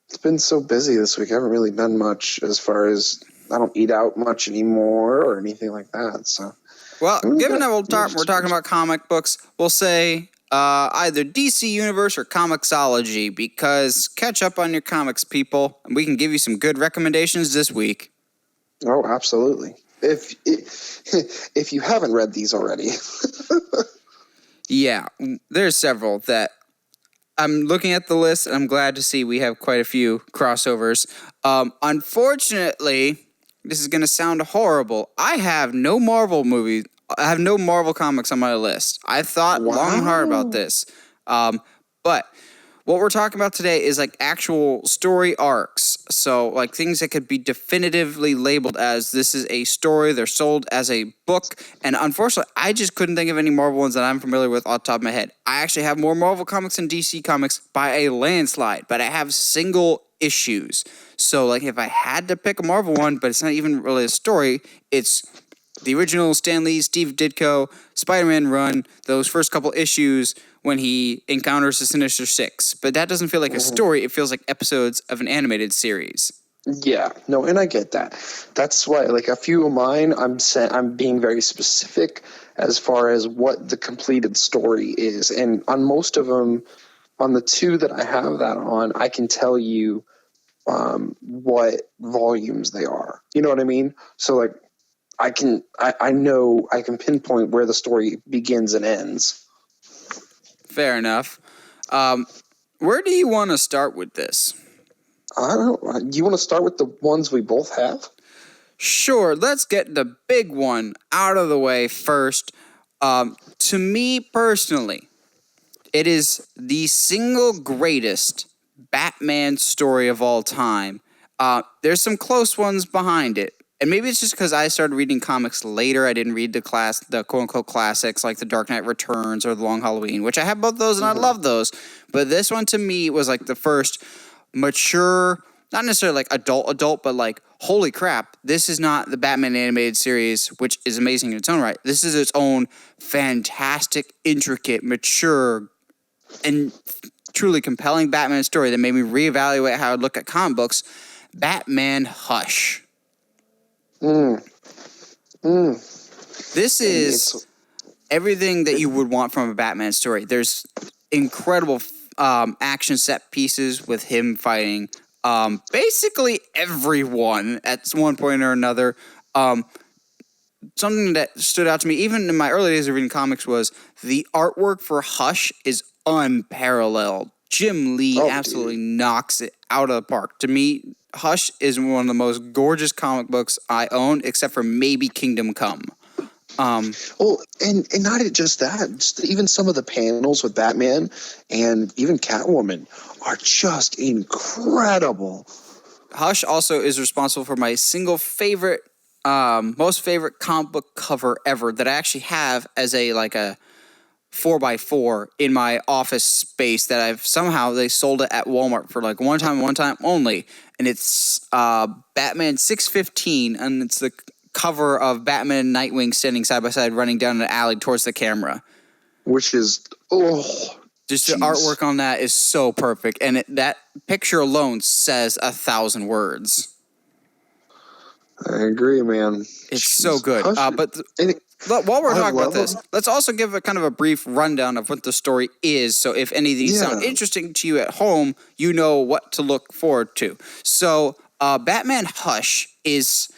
It's been so busy this week. I haven't really done much as far as I don't eat out much anymore or anything like that. So, well, given that we're much talking about comic books, we'll say either DC Universe or Comixology, because catch up on your comics, people, and we can give you some good recommendations this week. Oh, absolutely. If you haven't read these already. Yeah, there's several that I'm looking at the list, and I'm glad to see we have quite a few crossovers. Unfortunately, this is going to sound horrible. I have no Marvel movies. I have no Marvel comics on my list. I thought long and hard about this. But what we're talking about today is like actual story arcs. So like things that could be definitively labeled as this is a story. They're sold as a book. And unfortunately, I just couldn't think of any Marvel ones that I'm familiar with off the top of my head. I actually have more Marvel comics than DC comics by a landslide, but I have single issues. So like if I had to pick a Marvel one, but it's not even really a story, it's the original Stan Lee, Steve Ditko, Spider-Man run, those first couple issues when he encounters the Sinister Six. But that doesn't feel like a story. It feels like episodes of an animated series. Yeah, no, and I get that. That's why, like, a few of mine, I'm being very specific as far as what the completed story is. And on most of them, on the two that I have that on, I can tell you what volumes they are. You know what I mean? So, like, I know I can pinpoint where the story begins and ends. Fair enough. Where do you want to start with this? Do you want to start with the ones we both have? Sure, let's get the big one out of the way first. To me personally, it is the single greatest Batman story of all time. There's some close ones behind it. And maybe it's just because I started reading comics later. I didn't read the quote-unquote classics like The Dark Knight Returns or The Long Halloween, which I have both those and I love those. But this one to me was like the first mature, not necessarily like adult, but like, holy crap, this is not the Batman animated series, which is amazing in its own right. This is its own fantastic, intricate, mature, and truly compelling Batman story that made me reevaluate how I look at comic books. Batman Hush. This is everything that you would want from a Batman story. There's incredible action set pieces with him fighting basically everyone at one point or another. Something that stood out to me, even in my early days of reading comics, was the artwork for Hush is unparalleled. Jim Lee absolutely knocks it out of the park. To me, Hush is one of the most gorgeous comic books I own, except for maybe Kingdom Come. And not just that, just even some of the panels with Batman and even Catwoman are just incredible. Hush also is responsible for my single favorite, most favorite comic book cover ever that I actually have as a 4x4 in my office space that they sold it at Walmart for like one time only. And it's Batman 615, and it's the cover of Batman and Nightwing standing side by side running down an alley towards the camera. Which is, just the artwork on that is so perfect. And that picture alone says 1,000 words. I agree, man. It's so good. While we're talking about this, let's also give a kind of a brief rundown of what the story is. So if any of these sound interesting to you at home, you know what to look forward to. So Batman Hush is,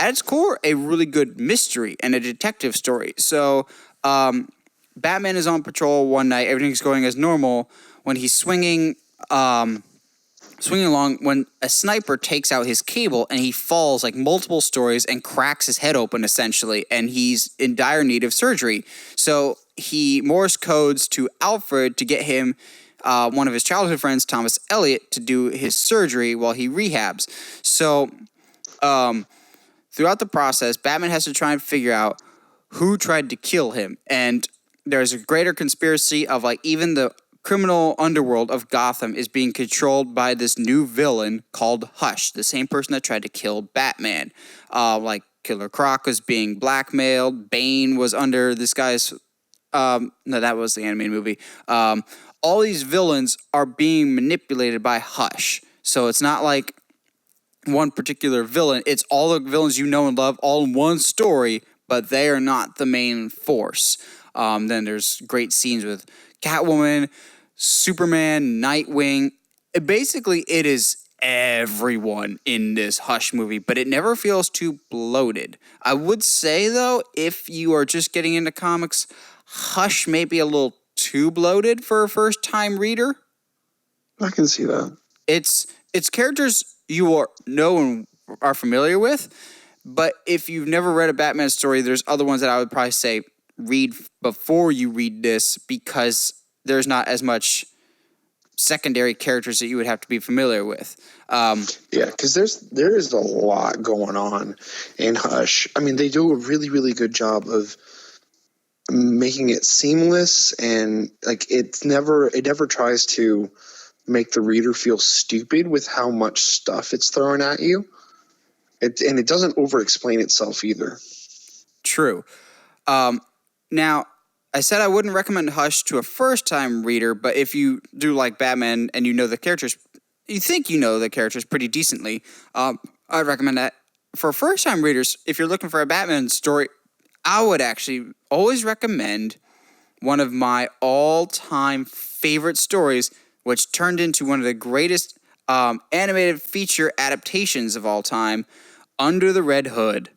at its core, a really good mystery and a detective story. So Batman is on patrol one night. Everything's going as normal when he's swinging along when a sniper takes out his cable and he falls like multiple stories and cracks his head open essentially, and he's in dire need of surgery. So he Morse codes to Alfred to get him one of his childhood friends, Thomas Elliot, to do his surgery while he rehabs. So throughout the process, Batman has to try and figure out who tried to kill him, and there's a greater conspiracy of like even the criminal underworld of Gotham is being controlled by this new villain called Hush, the same person that tried to kill Batman. Killer Croc was being blackmailed. Bane was under this guy's. No, that was the animated movie. All these villains are being manipulated by Hush. So it's not like one particular villain. It's all the villains you know and love all in one story, but they are not the main force. Then there's great scenes with Catwoman, Superman, Nightwing. It is everyone in this Hush movie, but it never feels too bloated. I would say, though, if you are just getting into comics, Hush may be a little too bloated for a first-time reader. I can see that. It's characters you know and are familiar with, but if you've never read a Batman story, there's other ones that I would probably say read before you read this, because there's not as much secondary characters that you would have to be familiar with. Yeah, because there is a lot going on in Hush. I mean, they do a really, really good job of making it seamless, and like it never tries to make the reader feel stupid with how much stuff it's throwing at you. And it doesn't over-explain itself either. True. Now, I said I wouldn't recommend Hush to a first-time reader, but if you do like Batman and you know the characters, you think you know the characters pretty decently, I'd recommend that. For first-time readers, if you're looking for a Batman story, I would actually always recommend one of my all-time favorite stories, which turned into one of the greatest animated feature adaptations of all time, Under the Red Hood.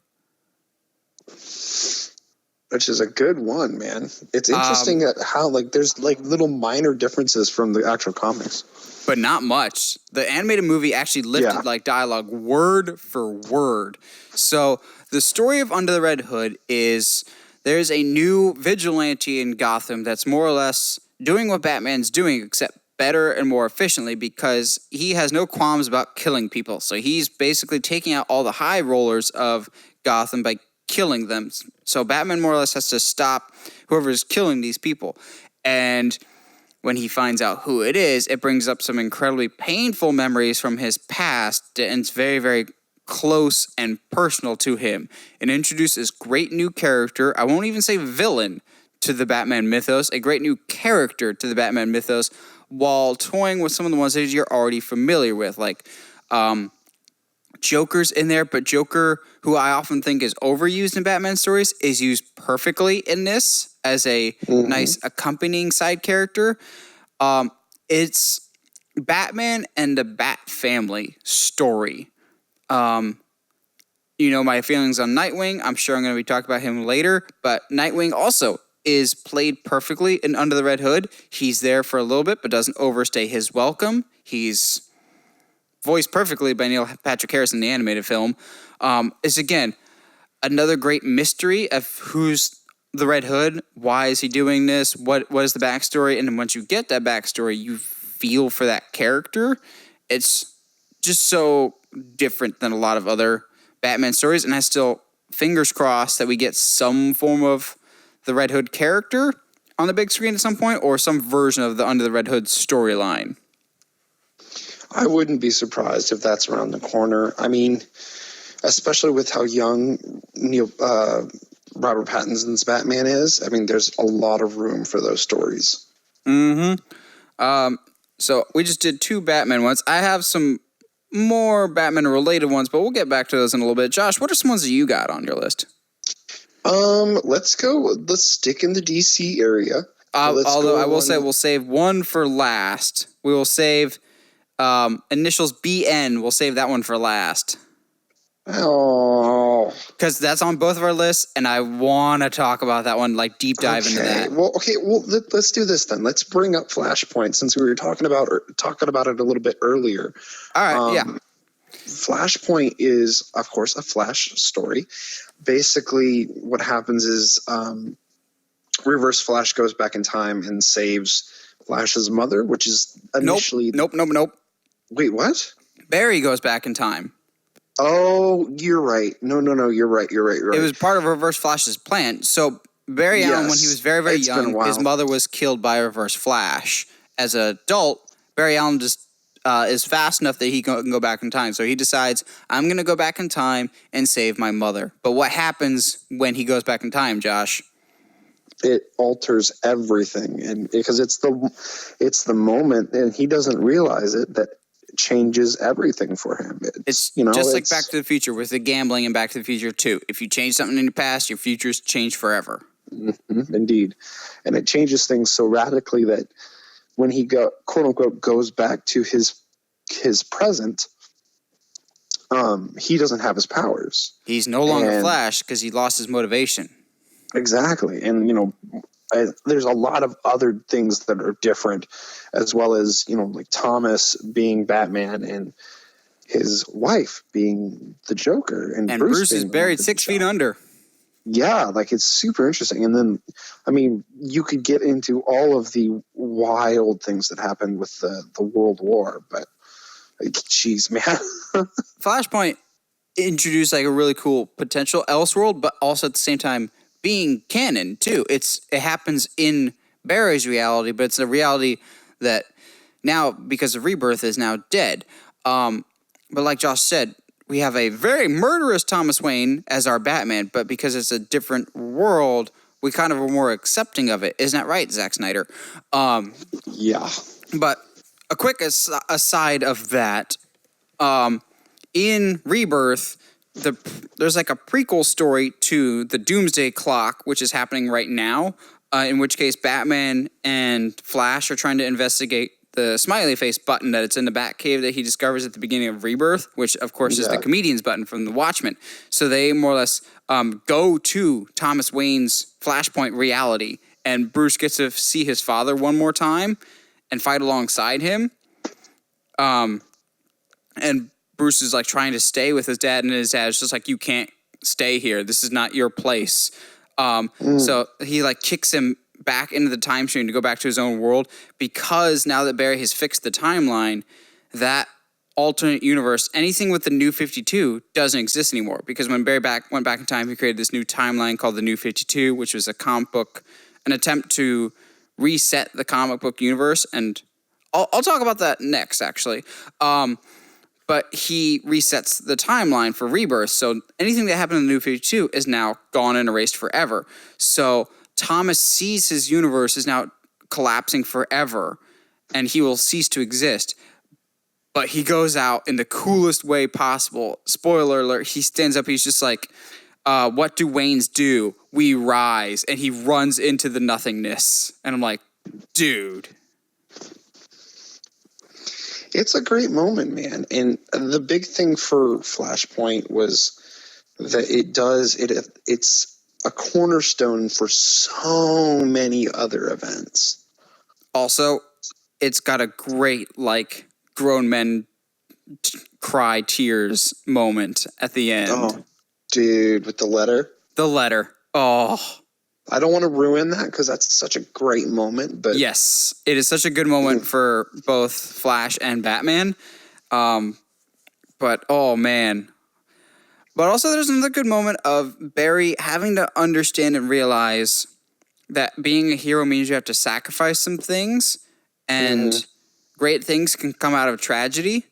Which is a good one, man. It's interesting at how there's little minor differences from the actual comics. But not much. The animated movie actually lifted dialogue word for word. So the story of Under the Red Hood is there's a new vigilante in Gotham that's more or less doing what Batman's doing, except better and more efficiently, because he has no qualms about killing people. So he's basically taking out all the high rollers of Gotham by killing them. So Batman more or less has to stop whoever is killing these people. And when he finds out who it is, it brings up some incredibly painful memories from his past, and it's very, very close and personal to him. It introduces great new character. I won't even say villain to the Batman mythos, a great new character to the Batman mythos, while toying with some of the ones that you're already familiar with, like Joker's in there, but Joker, who I often think is overused in Batman stories, is used perfectly in this as a nice accompanying side character. It's Batman and the Bat family story. You know my feelings on Nightwing. I'm sure I'm going to be talking about him later, but Nightwing also is played perfectly in Under the Red Hood. He's there for a little bit, but doesn't overstay his welcome. He's voiced perfectly by Neil Patrick Harris in the animated film. Is again another great mystery of who's the Red Hood, why is he doing this, what is the backstory, and then once you get that backstory, you feel for that character. It's just so different than a lot of other Batman stories, and I still, fingers crossed, that we get some form of the Red Hood character on the big screen at some point, or some version of the Under the Red Hood storyline. I wouldn't be surprised if that's around the corner. I mean, especially with how young Robert Pattinson's Batman is. I mean, there's a lot of room for those stories. So we just did 2 Batman ones. I have some more Batman-related ones, but we'll get back to those in a little bit. Josh, what are some ones that you got on your list? Let's stick in the DC area. Although I will say we'll save one for last. We will save initials BN. We'll save that one for last. Oh. Because that's on both of our lists, and I want to talk about that one, deep dive into that. Well, let's do this then. Let's bring up Flashpoint, since we were talking about it a little bit earlier. All right, Flashpoint is, of course, a Flash story. Basically, what happens is Reverse Flash goes back in time and saves Flash's mother, which is initially... Nope. Wait, what? Barry goes back in time. Oh, you're right. No, you're right. It was part of Reverse Flash's plan. So Barry Allen, when he was very, very young, his mother was killed by Reverse Flash. As an adult, Barry Allen just is fast enough that he can go back in time. So he decides, I'm going to go back in time and save my mother. But what happens when he goes back in time, Josh? It alters everything, and because it's the moment, and he doesn't realize it, that changes everything for him. It's just like Back to the Future with the gambling in Back to the Future 2. If you change something in your past, your future's changed forever. Mm-hmm, indeed. And it changes things so radically that when he quote unquote goes back to his present, he doesn't have his powers. He's no longer Flash because he lost his motivation. Exactly. And, there's a lot of other things that are different, as well as, like Thomas being Batman and his wife being the Joker. And Bruce is buried 6 feet under. Yeah, like it's super interesting. And then, I mean, you could get into all of the wild things that happened with the World War, but jeez, man. Flashpoint introduced like a really cool potential Elseworld, but also at the same time being canon too. It happens in Barry's reality, but it's a reality that now, because of Rebirth, is now dead. But like Josh said, we have a very murderous Thomas Wayne as our Batman, but because it's a different world, we kind of are more accepting of it. Isn't that right, Zack Snyder? Yeah. But a quick aside of that, in Rebirth, there's like a prequel story to the Doomsday Clock, which is happening right now, in which case Batman and Flash are trying to investigate the smiley face button that it's in the Batcave that he discovers at the beginning of Rebirth, which of course is the comedian's button from the Watchmen. So they more or less go to Thomas Wayne's Flashpoint reality, and Bruce gets to see his father one more time and fight alongside him. And Bruce is like trying to stay with his dad, and his dad's just like, you can't stay here. This is not your place. So he like kicks him back into the time stream to go back to his own world, because now that Barry has fixed the timeline, that alternate universe, anything with the New 52 doesn't exist anymore, because when Barry went back in time, he created this new timeline called the New 52, which was an attempt to reset the comic book universe, and I'll talk about that next, actually. But he resets the timeline for Rebirth, so anything that happened in the New 52 is now gone and erased forever. So Thomas sees his universe is now collapsing forever, and he will cease to exist. But he goes out in the coolest way possible. Spoiler alert, he stands up, he's just like, what do Waynes do? We rise. And he runs into the nothingness. And I'm like, dude. It's a great moment, man. And the big thing for Flashpoint was that it's a cornerstone for so many other events. Also, it's got a great, like, grown men cry tears moment at the end. Oh, dude, with the letter? The letter. Oh. I don't want to ruin that because that's such a great moment. But yes, it is such a good moment for both Flash and Batman. But, oh, man. But also there's another good moment of Barry having to understand and realize that being a hero means you have to sacrifice some things, and great things can come out of tragedy,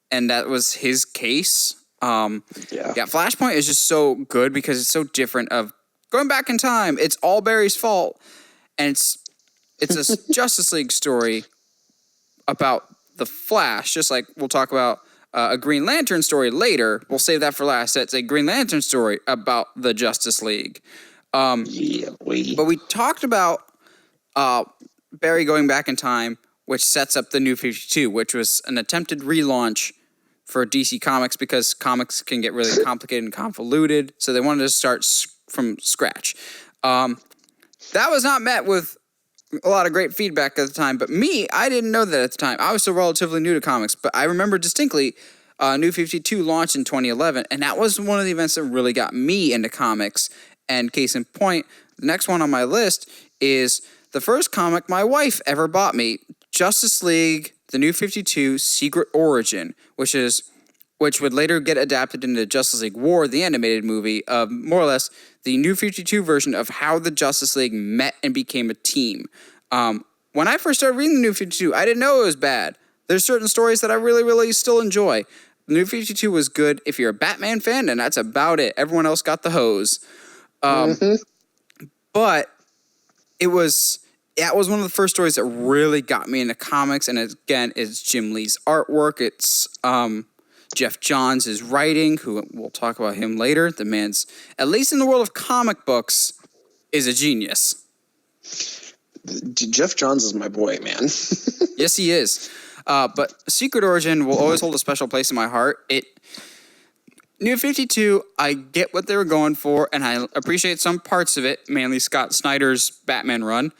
and that was his case. Flashpoint is just so good because it's so different of going back in time. It's all Barry's fault, and it's a Justice League story about the Flash, just like we'll talk about a Green Lantern story later. We'll save that for last. It's a Green Lantern story about the Justice League. But we talked about Barry going back in time, which sets up the New 52, which was an attempted relaunch for DC Comics because comics can get really complicated and convoluted. So they wanted to start from scratch. That was not met with a lot of great feedback at the time, but I didn't know that at the time. I was still relatively new to comics, but I remember distinctly New 52 launched in 2011, and that was one of the events that really got me into comics. And case in point, the next one on my list is the first comic my wife ever bought me, Justice League, the New 52 Secret Origin, which would later get adapted into Justice League War, the animated movie, more or less the New 52 version of how the Justice League met and became a team. When I first started reading the New 52, I didn't know it was bad, there's certain stories that I really, really still enjoy. The New 52 was good if you're a Batman fan, and that's about it. Everyone else got the hose. But that was one of the first stories that really got me into comics. And again, it's Jim Lee's artwork. It's Jeff Johns' writing, who we'll talk about him later. The man's, at least in the world of comic books, is a genius. Jeff Johns is my boy, man. Yes, he is. But Secret Origin will always hold a special place in my heart. New 52, I get what they were going for, and I appreciate some parts of it, mainly Scott Snyder's Batman run.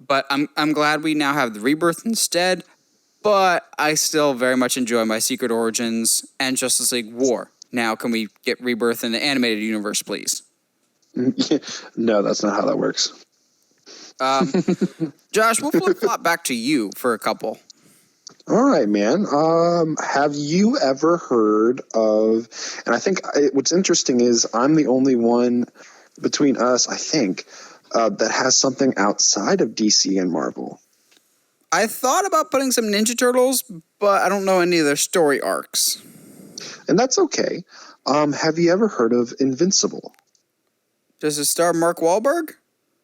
But I'm glad we now have the Rebirth instead. But I still very much enjoy my Secret Origins and Justice League War. Now, can we get Rebirth in the animated universe, please? No, that's not how that works. Josh, we'll flip-flop back to you for a couple. All right, man. Have you ever heard of, and I think what's interesting is I'm the only one between us, I think, that has something outside of DC and Marvel. I thought about putting some Ninja Turtles, but I don't know any of their story arcs. And that's okay. Have you ever heard of Invincible? Does it star Mark Wahlberg?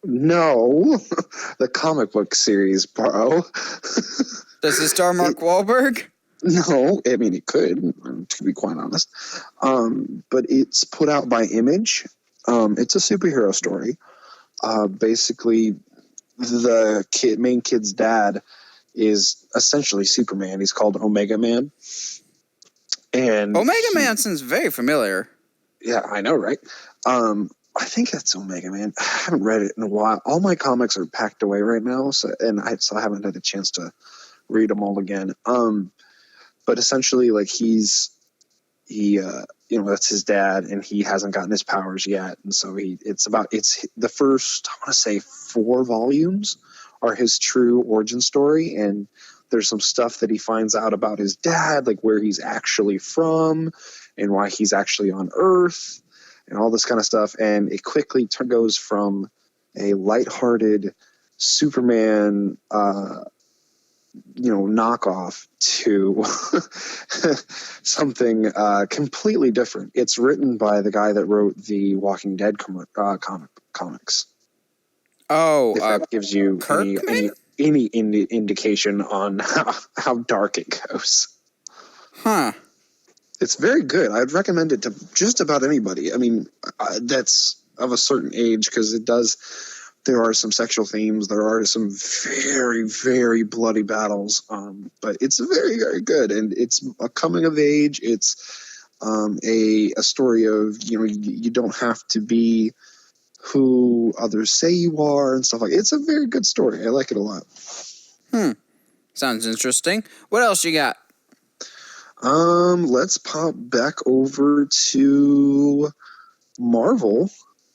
No, the comic book series, bro. Does it star Mark Wahlberg? No, I mean, it could, to be quite honest. But it's put out by Image. It's a superhero story. Basically, the main kid's dad is essentially Superman. He's called Omega Man. And Omega Man sounds very familiar. Yeah, I know, right? I think that's Omega Man. I haven't read it in a while. All my comics are packed away right now, so I haven't had a chance to read them all again. But essentially, like that's his dad, and he hasn't gotten his powers yet, and so it's the first, I want to say 4 volumes are his true origin story, and there's some stuff that he finds out about his dad, like where he's actually from, and why he's actually on Earth, and all this kind of stuff, and it quickly goes from a lighthearted Superman knockoff to something completely different. It's written by the guy that wrote the Walking Dead comics. Oh, if that gives you any indication on how dark it goes. Huh. It's very good. I'd recommend it to just about anybody. I mean, that's of a certain age, because there are some sexual themes. There are some very, very bloody battles. But it's very, very good. And it's a coming of age. It's a story of, you don't have to be who others say you are and stuff like that. It's a very good story. I like it a lot. Sounds interesting. What else you got? Let's pop back over to Marvel.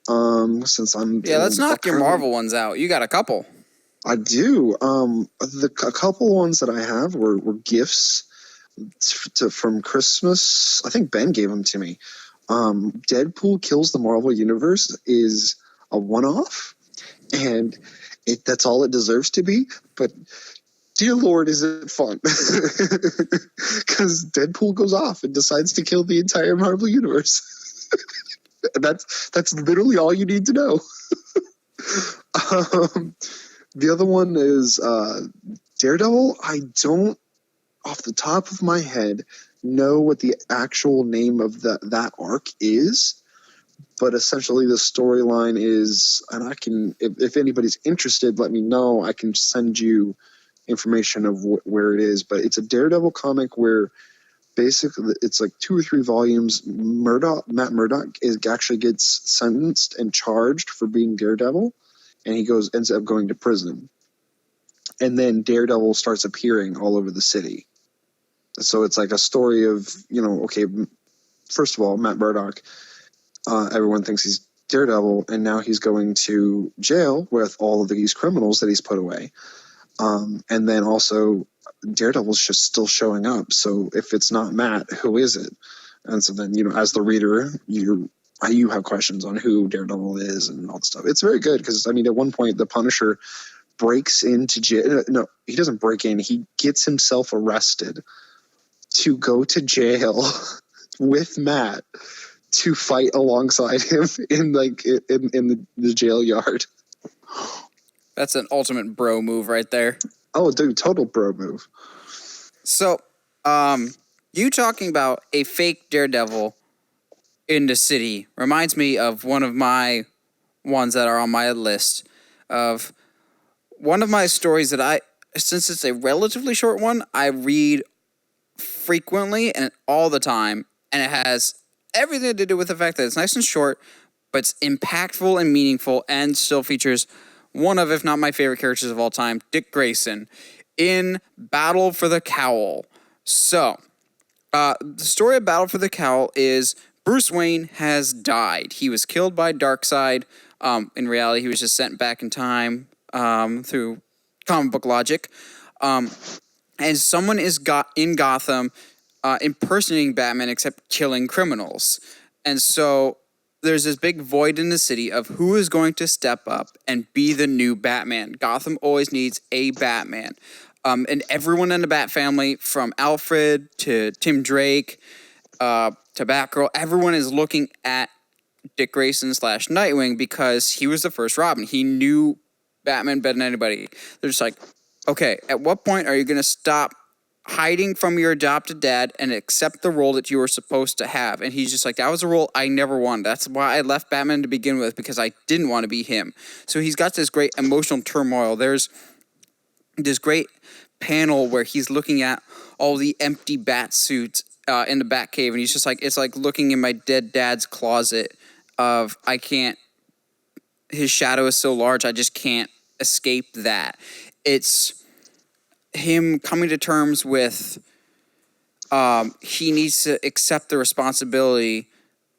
Since I'm let's knock your Marvel ones out. You got a couple. I do. A couple ones that I have were gifts from Christmas. I think Ben gave them to me. Deadpool Kills the Marvel Universe is a one-off, and that's all it deserves to be. But dear Lord, is it fun? Because Deadpool goes off and decides to kill the entire Marvel Universe. That's literally all you need to know. The other one is Daredevil. I don't, off the top of my head, know what the actual name of that arc is, but essentially the storyline is, and I can, if anybody's interested, let me know. I can send you information of where it is, but it's a Daredevil comic where basically it's like 2 or 3 volumes. Matt Murdock actually gets sentenced and charged for being Daredevil, and he ends up going to prison. And then Daredevil starts appearing all over the city. So it's like a story of, okay, first of all, Matt Murdock, everyone thinks he's Daredevil, and now he's going to jail with all of these criminals that he's put away. And then also Daredevil's just still showing up. So if it's not Matt, who is it? And so then, as the reader, you have questions on who Daredevil is and all the stuff. It's very good because, at one point, the Punisher breaks into jail. No, he doesn't break in. He gets himself arrested to go to jail with Matt to fight alongside him in the jail yard. That's an ultimate bro move right there. Oh, dude, total bro move. So, you talking about a fake Daredevil in the city reminds me of one of my ones that are on my list of one of my stories that since it's a relatively short one, I read frequently and all the time, and it has everything to do with the fact that it's nice and short, but it's impactful and meaningful, and still features one of, if not my favorite characters of all time, Dick Grayson, in Battle for the Cowl. So, the story of Battle for the Cowl is Bruce Wayne has died. He was killed by Darkseid. In reality, he was just sent back in time through comic book logic. And someone is in Gotham impersonating Batman except killing criminals. And so there's this big void in the city of who is going to step up and be the new Batman. Gotham always needs a Batman. And everyone in the Bat family, from Alfred to Tim Drake to Batgirl, everyone is looking at Dick Grayson / Nightwing because he was the first Robin. He knew Batman better than anybody. They're just like, okay, at what point are you going to stop hiding from your adopted dad and accept the role that you were supposed to have? And he's just like, that was a role I never wanted. That's why I left Batman to begin with, because I didn't want to be him. So he's got this great emotional turmoil. There's this great panel where he's looking at all the empty bat suits in the Batcave, and he's just like, it's like looking in my dead dad's closet of, I can't, his shadow is so large, I just can't escape that. It's him coming to terms with he needs to accept the responsibility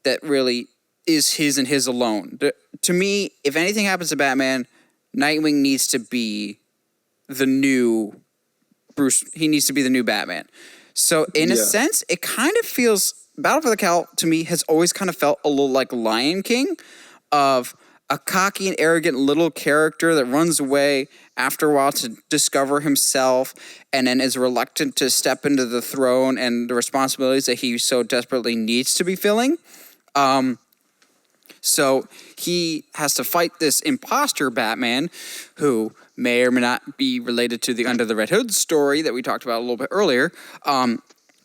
that really is his and his alone. To me, if anything happens to Batman, Nightwing needs to be the new Bruce. He needs to be the new Batman. So in a sense, it kind of feels, Battle for the Cowl to me has always kind of felt a little like Lion King, of a cocky and arrogant little character that runs away after a while to discover himself, and then is reluctant to step into the throne and the responsibilities that he so desperately needs to be filling. So he has to fight this imposter Batman, who may or may not be related to the Under the Red Hood story that we talked about a little bit earlier.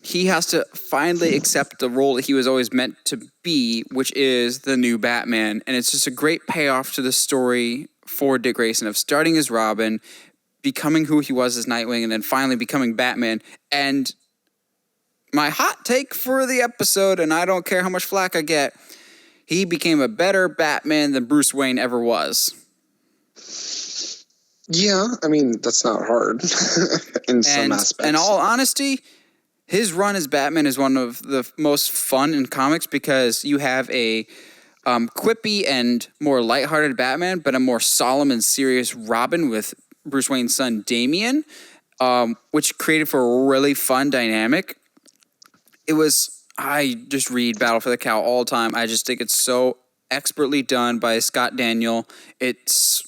He has to finally accept the role that he was always meant to be, which is the new Batman. And it's just a great payoff to the story for Dick Grayson of starting as Robin, becoming who he was as Nightwing, and then finally becoming Batman. And my hot take for the episode, and I don't care how much flack I get, he became a better Batman than Bruce Wayne ever was. Yeah, I mean, that's not hard in some aspects. In all honesty, his run as Batman is one of the most fun in comics because you have a quippy and more lighthearted Batman, but a more solemn and serious Robin with Bruce Wayne's son Damian, which created for a really fun dynamic. I just read Battle for the Cowl all the time. I just think it's so expertly done by Scott Daniel. It's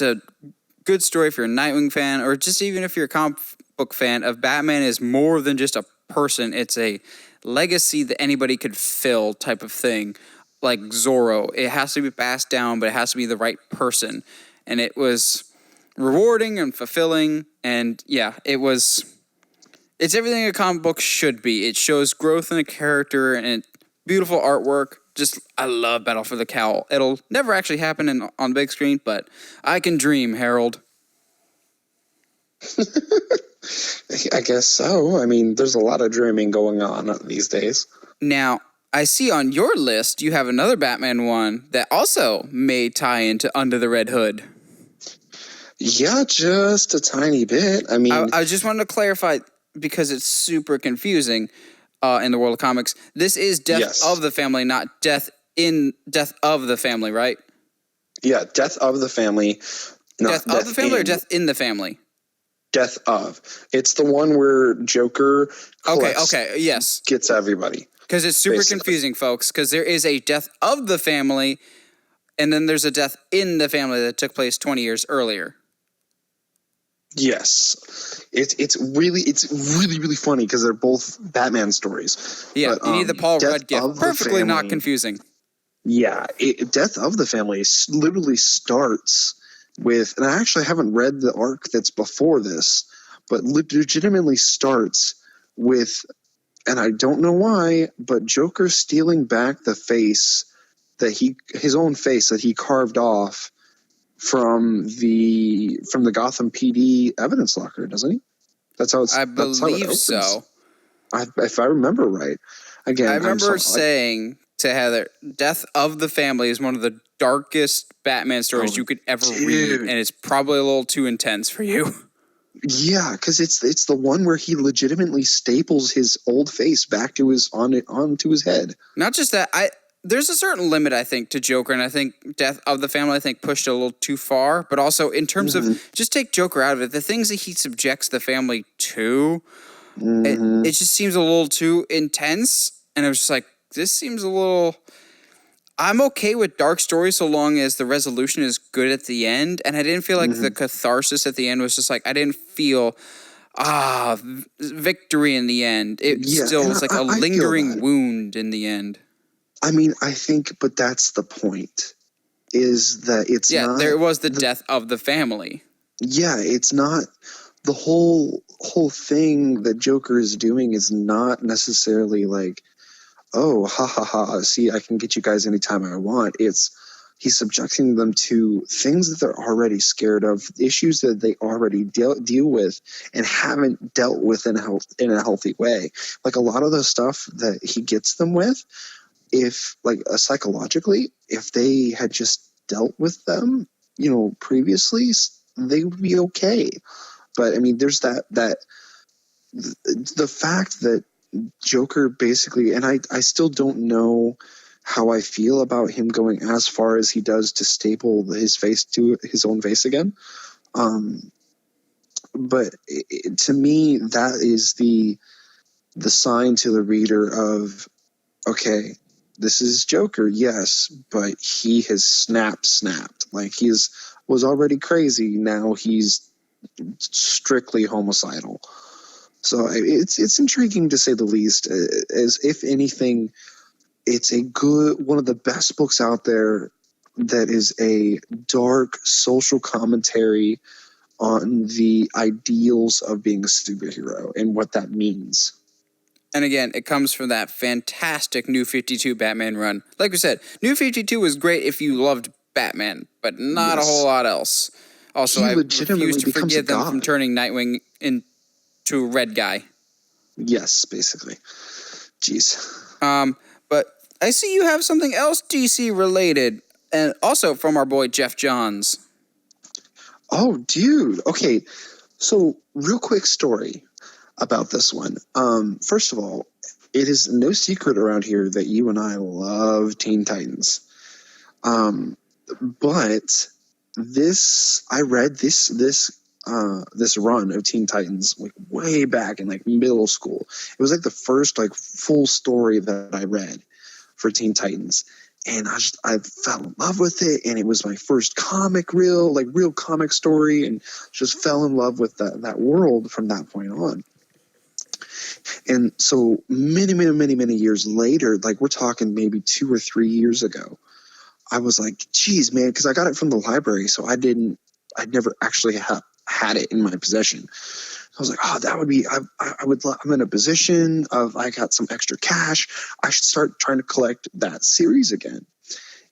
a good story if you're a Nightwing fan, or just even if you're a comic book fan of Batman is more than just a person. It's a legacy that anybody could fill type of thing, like Zorro. It has to be passed down, but it has to be the right person. And it was rewarding and fulfilling, and yeah, it's everything a comic book should be. It shows growth in a character and beautiful artwork. Just, I love Battle for the Cowl. It'll never actually happen on big screen, but I can dream, Harold. I guess so. I mean, there's a lot of dreaming going on these days. Now, I see on your list you have another Batman one that also may tie into Under the Red Hood. Yeah, just a tiny bit. I mean, I just wanted to clarify because it's super confusing in the world of comics. This is Death of the Family, not Death of the Family, right? Yeah, Death of the Family. Death of the Family or Death in the Family? Death of. It's the one where Joker yes. gets everybody. Because it's super confusing, folks, because there is a Death of the Family, and then there's a Death in the Family that took place 20 years earlier. Yes, it's really funny because they're both Batman stories. Yeah, but, you need the Paul Death Rudd gift. of the Perfectly not Family- confusing. Yeah, Death of the Family literally starts with, and I actually haven't read the arc that's before this, but legitimately starts with, and I don't know why, but Joker stealing back the face his own face that he carved off from the Gotham PD evidence locker, doesn't he? That's how I that's how it believe opens. so. If I remember right. Again, I remember saying to Heather, Death of the Family is one of the darkest Batman stories you could ever read, and it's probably a little too intense for you. Yeah, because it's the one where he legitimately staples his old face back to onto his head. Not just that, there's a certain limit, I think, to Joker, and I think Death of the Family, I think, pushed it a little too far. But also, in terms of, just take Joker out of it, the things that he subjects the family to, it just seems a little too intense. And I was just like, this seems a little... I'm okay with dark stories so long as the resolution is good at the end. And I didn't feel like the catharsis at the end was just like, I didn't feel... victory in the end. It still was like a lingering wound in the end. I mean, I think, but that's the point, is that it's not... there was the death of the family. Yeah, it's not... The whole thing that Joker is doing is not necessarily like, oh, ha, ha, ha, see, I can get you guys anytime I want. He's subjecting them to things that they're already scared of, issues that they already deal with and haven't dealt with in a healthy way. Like a lot of the stuff that he gets them with, if psychologically, if they had just dealt with them, previously, they would be okay. But I mean, there's the fact that Joker basically, and I still don't know how I feel about him going as far as he does to staple his face to his own face again. But to me, that is the sign to the reader of, okay, this is Joker, yes, but he has snapped. Like was already crazy. Now he's strictly homicidal. So it's intriguing to say the least. As if anything, it's one of the best books out there that is a dark social commentary on the ideals of being a superhero and what that means. And again, it comes from that fantastic New 52 Batman run. Like we said, New 52 was great if you loved Batman, but not a whole lot else. Also, I refuse to forgive them from turning Nightwing into a red guy. Yes, basically. Jeez. But I see you have something else DC related, and also from our boy Jeff Johns. Oh, dude. Okay, so real quick story about this one. First of all, it is no secret around here that you and I love Teen Titans. But I read this run of Teen Titans like way back in like middle school. It was like the first like full story that I read for Teen Titans, and I fell in love with it, and it was my first real comic story, and just fell in love with that world from that point on. And so many years later, like we're talking maybe 2 or 3 years ago, I was like, geez, man, because I got it from the library, so I'd never actually had it in my possession. I was like, oh, that would be, I'm in a position of, I got some extra cash. I should start trying to collect that series again.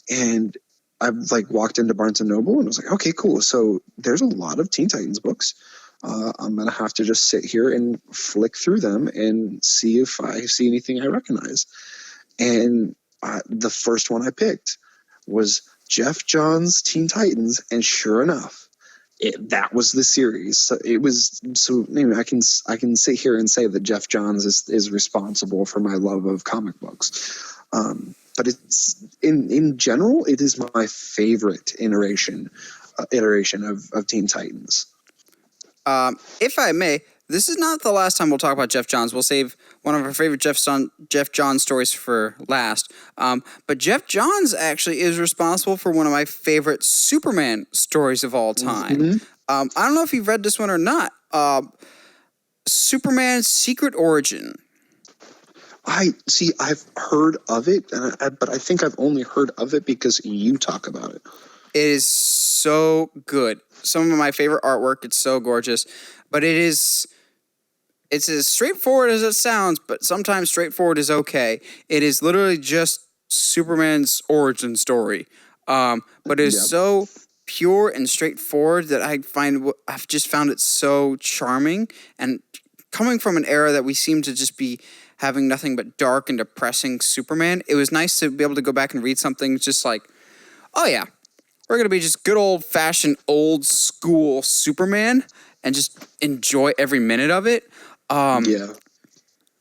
And I like walked into Barnes & Noble and was like, okay, cool. So there's a lot of Teen Titans books. I'm going to have to just sit here and flick through them and see if I see anything I recognize. And the first one I picked was Jeff Johns' Teen Titans. And sure enough, that was the series. So it was, so anyway, I can sit here and say that Jeff Johns is responsible for my love of comic books. But it's in general, it is my favorite iteration of Teen Titans. If I may, this is not the last time we'll talk about Jeff Johns. We'll save one of our favorite Jeff Johns stories for last. But Jeff Johns actually is responsible for one of my favorite Superman stories of all time. I don't know if you've read this one or not. Superman's Secret Origin. I've heard of it, but I think I've only heard of it because you talk about it. It is so good. Some of my favorite artwork. It's so gorgeous, but it's as straightforward as it sounds, but sometimes straightforward is okay. It is literally just Superman's origin story, but it is so pure and straightforward that I've just found it so charming. And coming from an era that we seem to just be having nothing but dark and depressing Superman, it was nice to be able to go back and read something just like, oh yeah, we're going to be just good old-fashioned, old-school Superman and just enjoy every minute of it.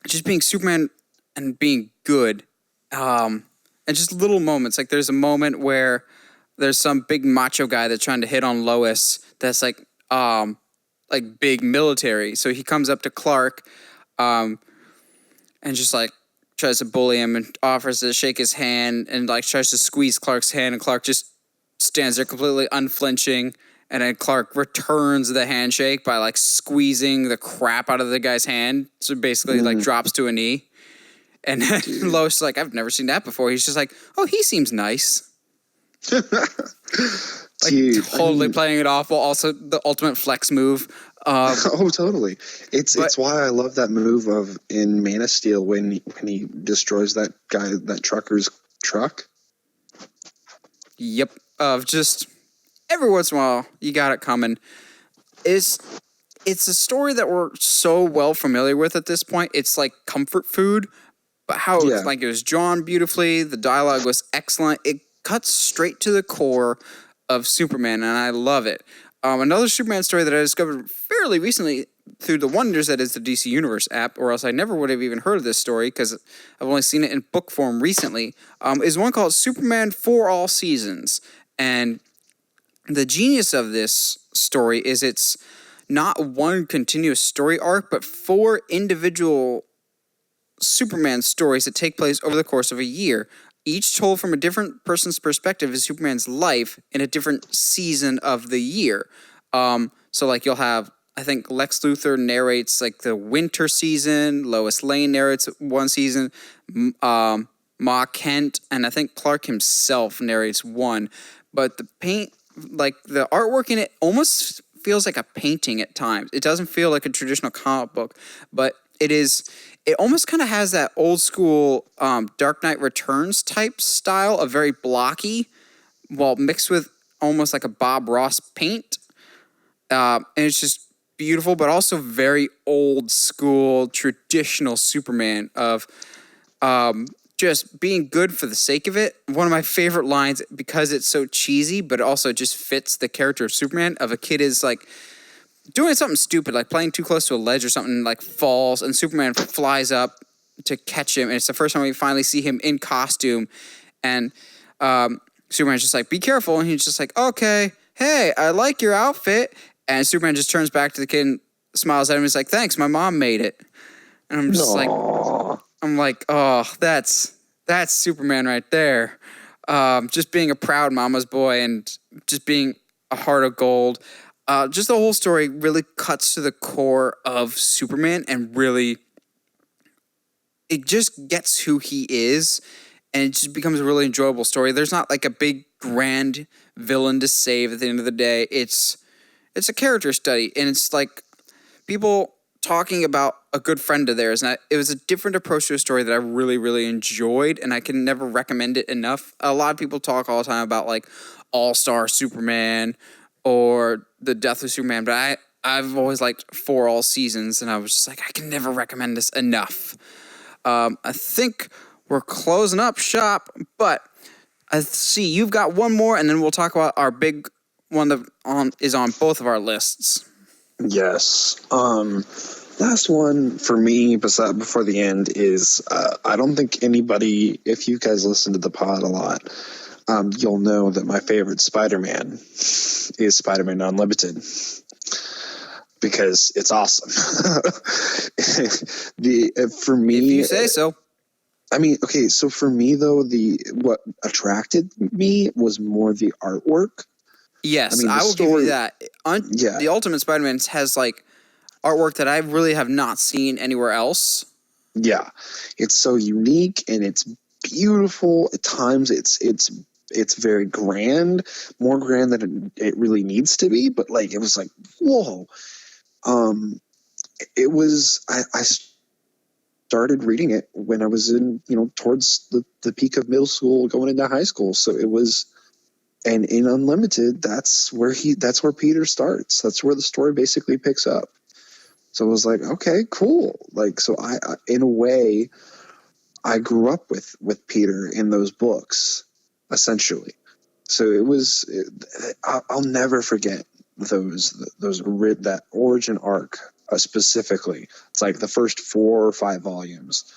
Just being Superman and being good. And just little moments. Like there's a moment where there's some big macho guy that's trying to hit on Lois that's like big military. So he comes up to Clark and just like tries to bully him and offers to shake his hand and like tries to squeeze Clark's hand, and Clark just stands there completely unflinching, and then Clark returns the handshake by like squeezing the crap out of the guy's hand. So basically like drops to a knee. And then Lois is like, I've never seen that before. He's just like, oh, he seems nice. Dude, totally playing it off, while also the ultimate flex move. Oh, totally. It's why I love that move in Man of Steel when he destroys that trucker's truck. Yep. Just every once in a while, you got it coming. It's a story that we're so well familiar with at this point. It's like comfort food, but how it was drawn beautifully. The dialogue was excellent. It cuts straight to the core of Superman, and I love it. Another Superman story that I discovered fairly recently through the wonders that is the DC Universe app, or else I never would have even heard of this story because I've only seen it in book form recently, is one called Superman for All Seasons. And the genius of this story is it's not one continuous story arc, but 4 individual Superman stories that take place over the course of a year, each told from a different person's perspective of Superman's life in a different season of the year. So like you'll have, I think Lex Luthor narrates like the winter season, Lois Lane narrates one season, Ma Kent, and I think Clark himself narrates one. But the the artwork in it almost feels like a painting at times. It doesn't feel like a traditional comic book, but it almost kind of has that old school Dark Knight Returns type style of very blocky, while mixed with almost like a Bob Ross paint. And it's just beautiful, but also very old school, traditional Superman of just being good for the sake of it. One of my favorite lines, because it's so cheesy, but also just fits the character of Superman, of a kid is like doing something stupid, like playing too close to a ledge or something, like falls, and Superman flies up to catch him, and it's the first time we finally see him in costume, and Superman's just like, be careful, and he's just like, okay, hey, I like your outfit, and Superman just turns back to the kid and smiles at him, and he's like, thanks, my mom made it, and I'm just like, oh, that's Superman right there, just being a proud mama's boy, and just being a heart of gold. Just the whole story really cuts to the core of Superman, and really, it just gets who he is, and it just becomes a really enjoyable story. There's not like a big grand villain to save at the end of the day. It's a character study, and it's like people talking about a good friend of theirs, and it was a different approach to a story that I really, really enjoyed, and I can never recommend it enough. A lot of people talk all the time about like All-Star Superman or the Death of Superman, but I've always liked For All Seasons, and I was just like, I can never recommend this enough. I think we're closing up shop, but I see you've got one more, and then we'll talk about our big one that is on both of our lists. Yes. Last one for me, before the end, is I don't think anybody, if you guys listen to the pod a lot, you'll know that my favorite Spider-Man is Spider-Man Unlimited, because it's awesome. For me, if you say so. I mean, okay, so for me though, what attracted me was more the artwork. Yes, I mean, I will give you that. Yeah. The Ultimate Spider-Man has like artwork that I really have not seen anywhere else. Yeah, it's so unique and it's beautiful. At times, it's very grand, more grand than it really needs to be. But like, it was like, whoa. It was. I started reading it when I was in, towards the peak of middle school, going into high school. So it was, and in Unlimited, that's where Peter starts. That's where the story basically picks up. So it was like, okay, cool. Like, so I in a way, I grew up with Peter in those books, essentially. So it was, I'll never forget that origin arc specifically. It's like the first 4 or 5 volumes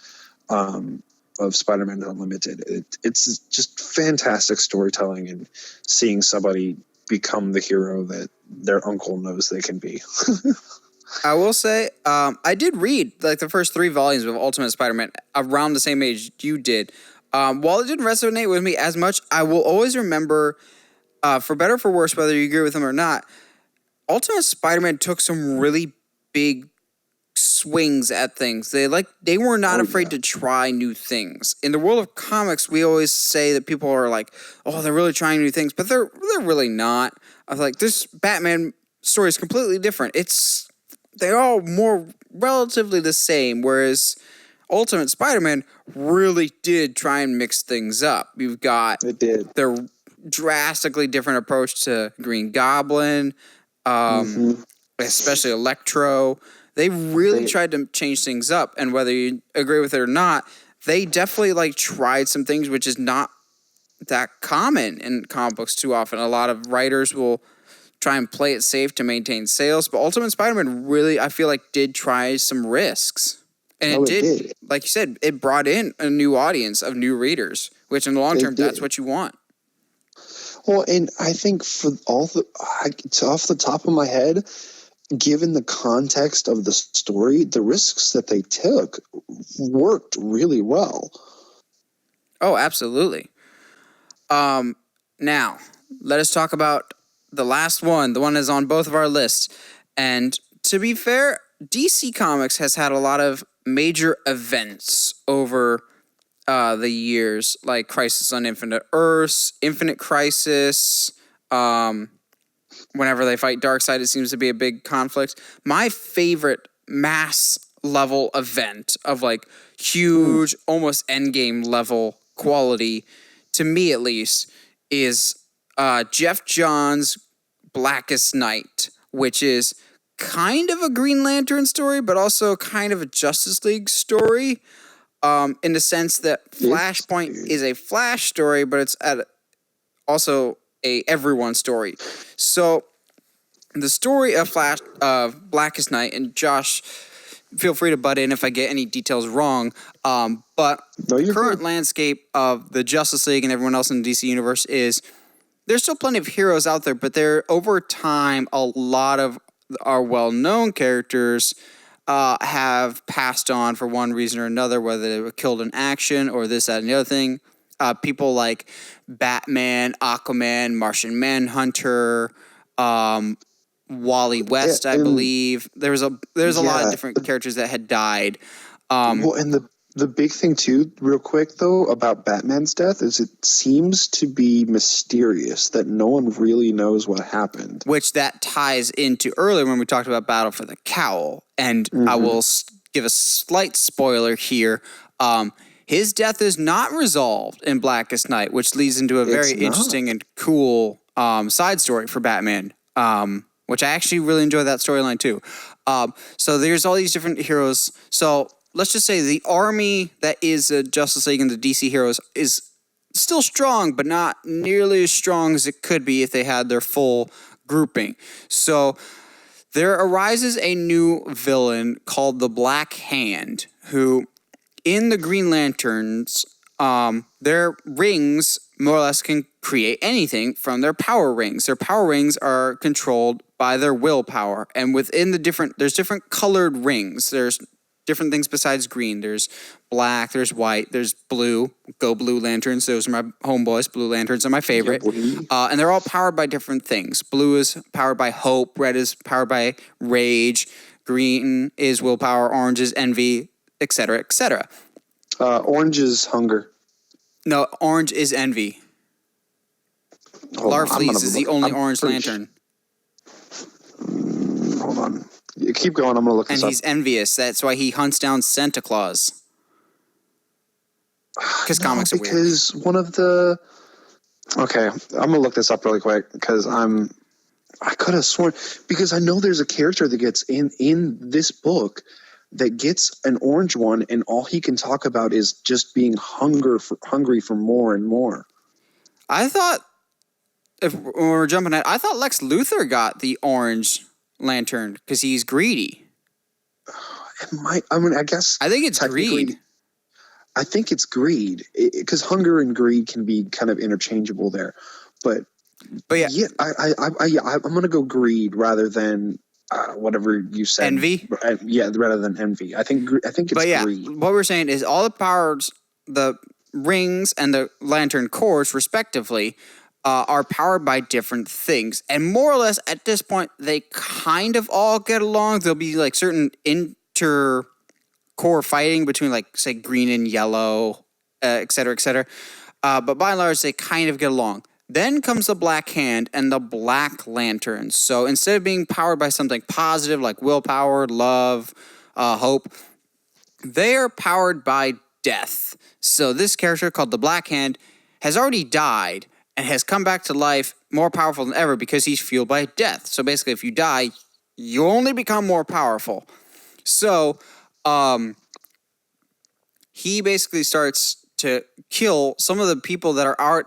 of Spider-Man Unlimited. It's just fantastic storytelling and seeing somebody become the hero that their uncle knows they can be. I will say, I did read like the first 3 volumes of Ultimate Spider-Man around the same age you did. While it didn't resonate with me as much, I will always remember, for better or for worse, whether you agree with them or not, Ultimate Spider-Man took some really big swings at things. They were not afraid to try new things. In the world of comics, we always say that people are like, oh, they're really trying new things, but they're really not. I was like, this Batman story is completely different. They're all more relatively the same, whereas Ultimate Spider-Man really did try and mix things up. You've got their drastically different approach to Green Goblin, especially Electro. They really tried to change things up, and whether you agree with it or not, they definitely tried some things which is not that common in comic books too often. A lot of writers will try and play it safe to maintain sales, but Ultimate Spider-Man really, I feel like, did try some risks. And it did, like you said, it brought in a new audience of new readers, which in the long term, that's what you want. Well, and I think off the top of my head, given the context of the story, the risks that they took worked really well. Oh, absolutely. Now, let us talk about the last one. The one is on both of our lists. And to be fair, DC Comics has had a lot of major events over the years, like Crisis on Infinite Earths, Infinite Crisis. Whenever they fight Darkseid, it seems to be a big conflict. My favorite mass level event of huge, almost endgame level quality, to me at least, is Jeff Johns' Blackest Night, which is kind of a Green Lantern story, but also kind of a Justice League story, in the sense that Flashpoint is a Flash story, but it's also a everyone story. So the story of Blackest Night, and Josh, feel free to butt in if I get any details wrong, but the current landscape of the Justice League and everyone else in the DC universe is there's still plenty of heroes out there, but over time, a lot of our well-known characters have passed on for one reason or another, whether they were killed in action or this, that, and the other thing. People like Batman, Aquaman, Martian Manhunter, Wally West, I believe. There's a lot of different characters that had died. Well, and the big thing too, real quick though, about Batman's death is it seems to be mysterious, that no one really knows what happened. Which that ties into earlier when we talked about Battle for the Cowl. And I will give a slight spoiler here. His death is not resolved in Blackest Night, which leads into a very interesting and cool side story for Batman, which I actually really enjoy that storyline too. So there's all these different heroes. So let's just say the army that is the Justice League and the DC heroes is still strong, but not nearly as strong as it could be if they had their full grouping. So there arises a new villain called the Black Hand, who in the Green Lanterns, their rings more or less can create anything from their power rings. Their power rings are controlled by their willpower, and within there's different colored rings. There's different things besides green. There's black, there's white, there's blue. Go Blue Lanterns. Those are my homeboys. Blue Lanterns are my favorite. And they're all powered by different things. Blue is powered by hope. Red is powered by rage. Green is willpower. Orange is envy, etc., etc. Orange is hunger. No, orange is envy. Larfleeze is the only orange lantern. Hold on. You keep going. I'm going to look this up. And he's envious. That's why he hunts down Santa Claus. Because comics are weird. Because one of the... Okay, I'm going to look this up really quick because I could have sworn... Because I know there's a character that gets in this book that gets an orange one, and all he can talk about is just being hungry for more and more. I thought... when we're jumping at, I thought Lex Luthor got the orange lantern because he's greedy. I guess. I think it's greed. I think it's greed because hunger and greed can be kind of interchangeable there. But yeah, I'm going to go greed rather than whatever you said. Envy? Yeah, rather than envy. I think it's greed. What we're saying is all the powers, the rings and the lantern cores, respectively, are powered by different things. And more or less, at this point, they kind of all get along. There'll be, like, certain inter-core fighting between, like, say, green and yellow, et cetera, et cetera. But by and large, they kind of get along. Then comes the Black Hand and the Black Lanterns. So instead of being powered by something positive, like willpower, love, hope, they are powered by death. So this character, called the Black Hand, has already died, and has come back to life more powerful than ever because he's fueled by death. So basically, if you die, you only become more powerful. So he basically starts to kill some of the people that are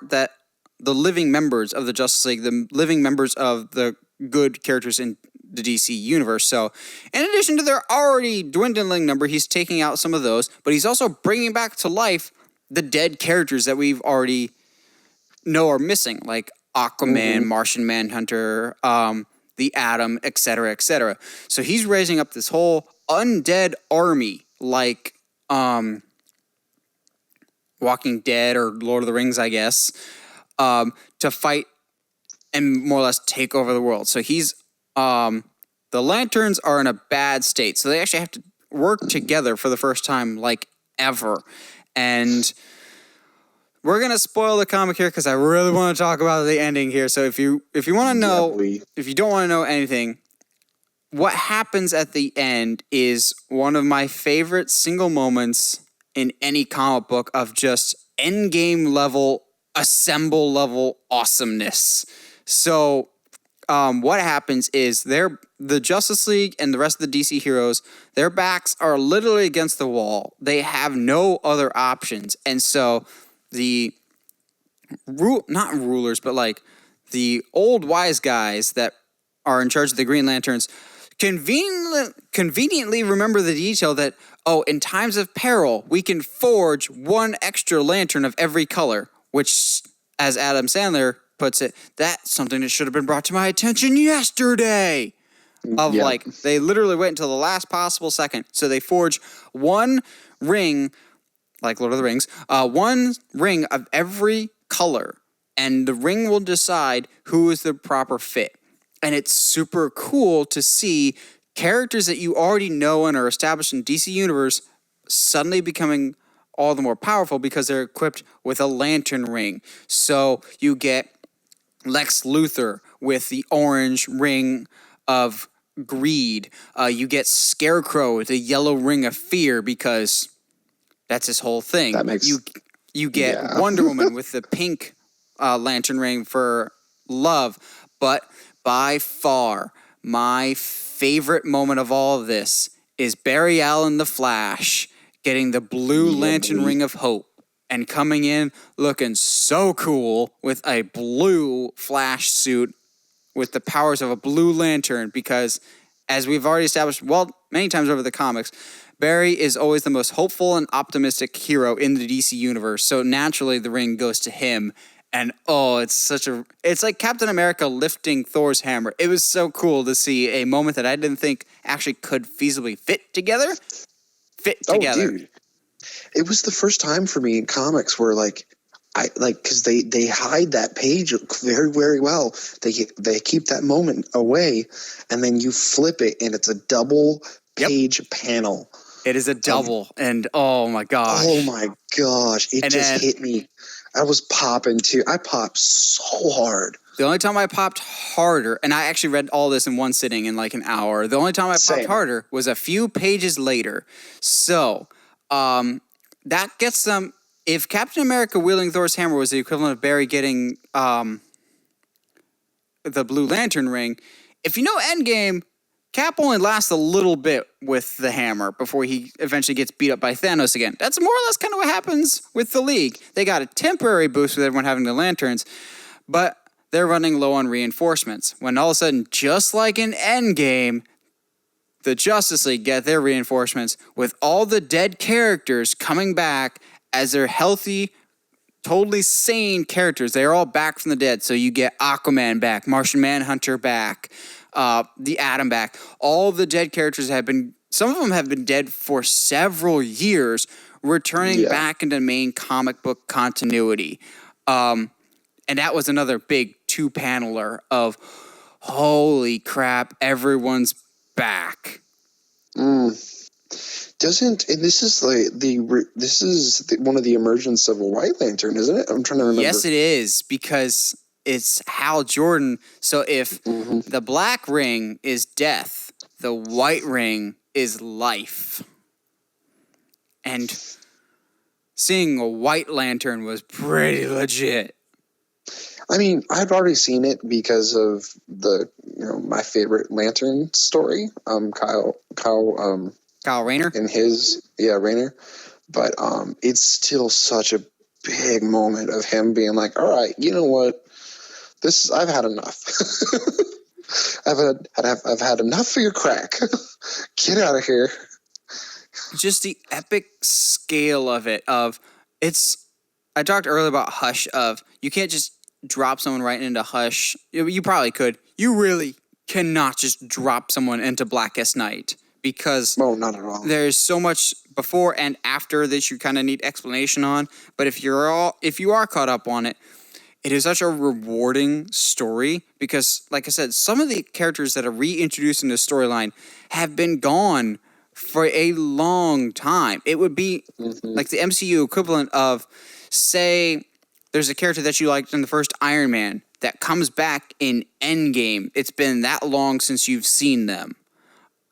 the living members of the Justice League, the living members of the good characters in the DC universe. So in addition to their already dwindling number, he's taking out some of those, but he's also bringing back to life the dead characters that we've already know are missing, like Aquaman, Martian Manhunter, the Atom, etc., etc. So he's raising up this whole undead army, like Walking Dead or Lord of the Rings, I guess, to fight and more or less take over the world. So he's the Lanterns are in a bad state, so they actually have to work together for the first time, like ever, and we're gonna spoil the comic here because I really want to talk about the ending here. So if you want to know, if you don't want to know anything, what happens at the end is one of my favorite single moments in any comic book of just endgame level, assemble level awesomeness. So what happens is the Justice League and the rest of the DC heroes, their backs are literally against the wall. They have no other options, and so the not rulers, but like the old wise guys that are in charge of the Green Lanterns conveniently remember the detail that, in times of peril, we can forge one extra lantern of every color, which, as Adam Sandler puts it, that's something that should have been brought to my attention yesterday. Like, they literally wait until the last possible second. So they forge one ring, like Lord of the Rings, one ring of every color, and the ring will decide who is the proper fit. And it's super cool to see characters that you already know and are established in DC Universe suddenly becoming all the more powerful because they're equipped with a lantern ring. So you get Lex Luthor with the orange ring of greed. You get Scarecrow with the yellow ring of fear because that's his whole thing. That makes you get Wonder Woman with the pink lantern ring for love. But by far, my favorite moment of all of this is Barry Allen the Flash getting the blue lantern ring of hope and coming in looking so cool with a blue Flash suit with the powers of a blue lantern because, as we've already established, many times over the comics, Barry is always the most hopeful and optimistic hero in the DC universe. So naturally, the ring goes to him. And it's like Captain America lifting Thor's hammer. It was so cool to see a moment that I didn't think actually could feasibly fit together. fit together. Oh, dude. It was the first time for me in comics where because they hide that page very, very well. They keep that moment away, and then you flip it, and it's a double page panel. It is a double, and oh my gosh. Oh my gosh. It hit me. I was popping too. I popped so hard. The only time I popped harder, and I actually read all this in one sitting in like an hour. The only time I popped harder was a few pages later. So, that gets them. If Captain America wielding Thor's hammer was the equivalent of Barry getting the Blue Lantern ring, if you know Endgame, Cap only lasts a little bit with the hammer before he eventually gets beat up by Thanos again. That's more or less kind of what happens with the League. They got a temporary boost with everyone having the lanterns, but they're running low on reinforcements. When all of a sudden, just like in Endgame, the Justice League get their reinforcements with all the dead characters coming back as their healthy, totally sane characters. They're all back from the dead. So you get Aquaman back, Martian Manhunter back, the Atom back. All the dead characters some of them have been dead for several years, returning back into main comic book continuity. And that was another big two-paneler of, holy crap, everyone's back. This is one of the emergence of a White Lantern, isn't it? I'm trying to remember. Yes, it is, because it's Hal Jordan. So if the black ring is death, the white ring is life. And seeing a White Lantern was pretty legit. I mean, I've already seen it because of my favorite Lantern story, Kyle Rayner? and his Rayner, but it's still such a big moment of him being like, all right, you know what, I've had enough. I've had enough for your crack. Get out of here. Just the epic scale of it. I talked earlier about Hush. You can't just drop someone right into Hush. You probably could. You really cannot just drop someone into Blackest Night, because not at all. There's so much before and after that you kind of need explanation on. But if you are caught up on it, it is such a rewarding story, because, like I said, some of the characters that are reintroduced in the storyline have been gone for a long time. It would be like the MCU equivalent of, say, there's a character that you liked in the first Iron Man that comes back in Endgame. It's been that long since you've seen them.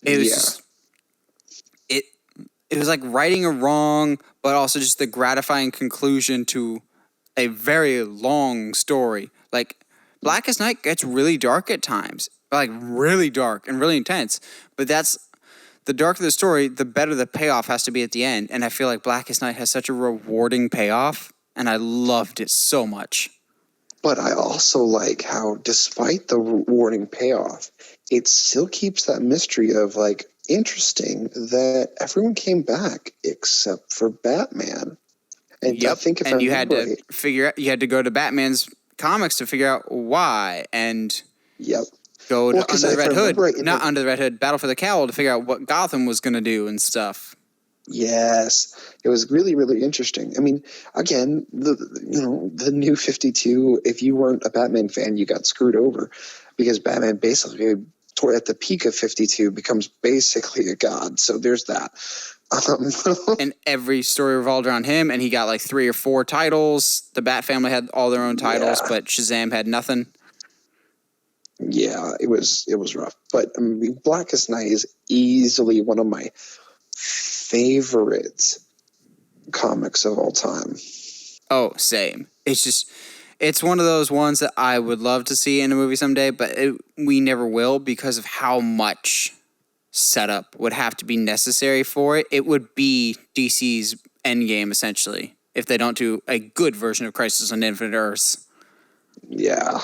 It was it was like righting a wrong, but also just the gratifying conclusion to a very long story. Like, Blackest Night gets really dark at times, like really dark and really intense. But that's the darker the story, the better the payoff has to be at the end. And I feel like Blackest Night has such a rewarding payoff, and I loved it so much. But I also like how, despite the rewarding payoff, it still keeps that mystery of, like, interesting that everyone came back except for Batman. And I think you had to go to Batman's comics to figure out why, and go to Under the Red Hood, not Under the Red Hood, Battle for the Cowl, to figure out what Gotham was going to do and stuff. Yes, it was really, really interesting. I mean, again, the New 52, if you weren't a Batman fan, you got screwed over, because Batman basically, at the peak of 52, becomes basically a god. So there's that. And every story revolved around him, and he got like 3 or 4 titles. The Bat family had all their own titles, but Shazam had nothing. Yeah, it was rough. But I mean, Blackest Night is easily one of my favorite comics of all time. Oh, same. It's one of those ones that I would love to see in a movie someday, but we never will, because of how much setup would have to be necessary for it. It would be DC's Endgame, essentially, if they don't do a good version of Crisis on Infinite Earths. Yeah.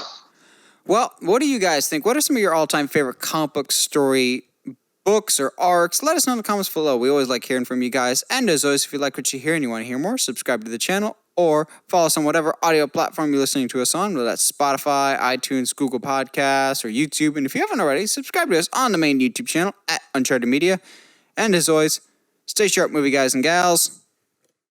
Well, what do you guys think? What are some of your all-time favorite comic book story books or arcs? Let us know in the comments below. We always like hearing from you guys. And as always, if you like what you hear and you want to hear more, subscribe to the channel or follow us on whatever audio platform you're listening to us on, whether that's Spotify, iTunes, Google Podcasts, or YouTube. And if you haven't already, subscribe to us on the main YouTube channel at Uncharted Media. And as always, Stay sharp, movie guys and gals.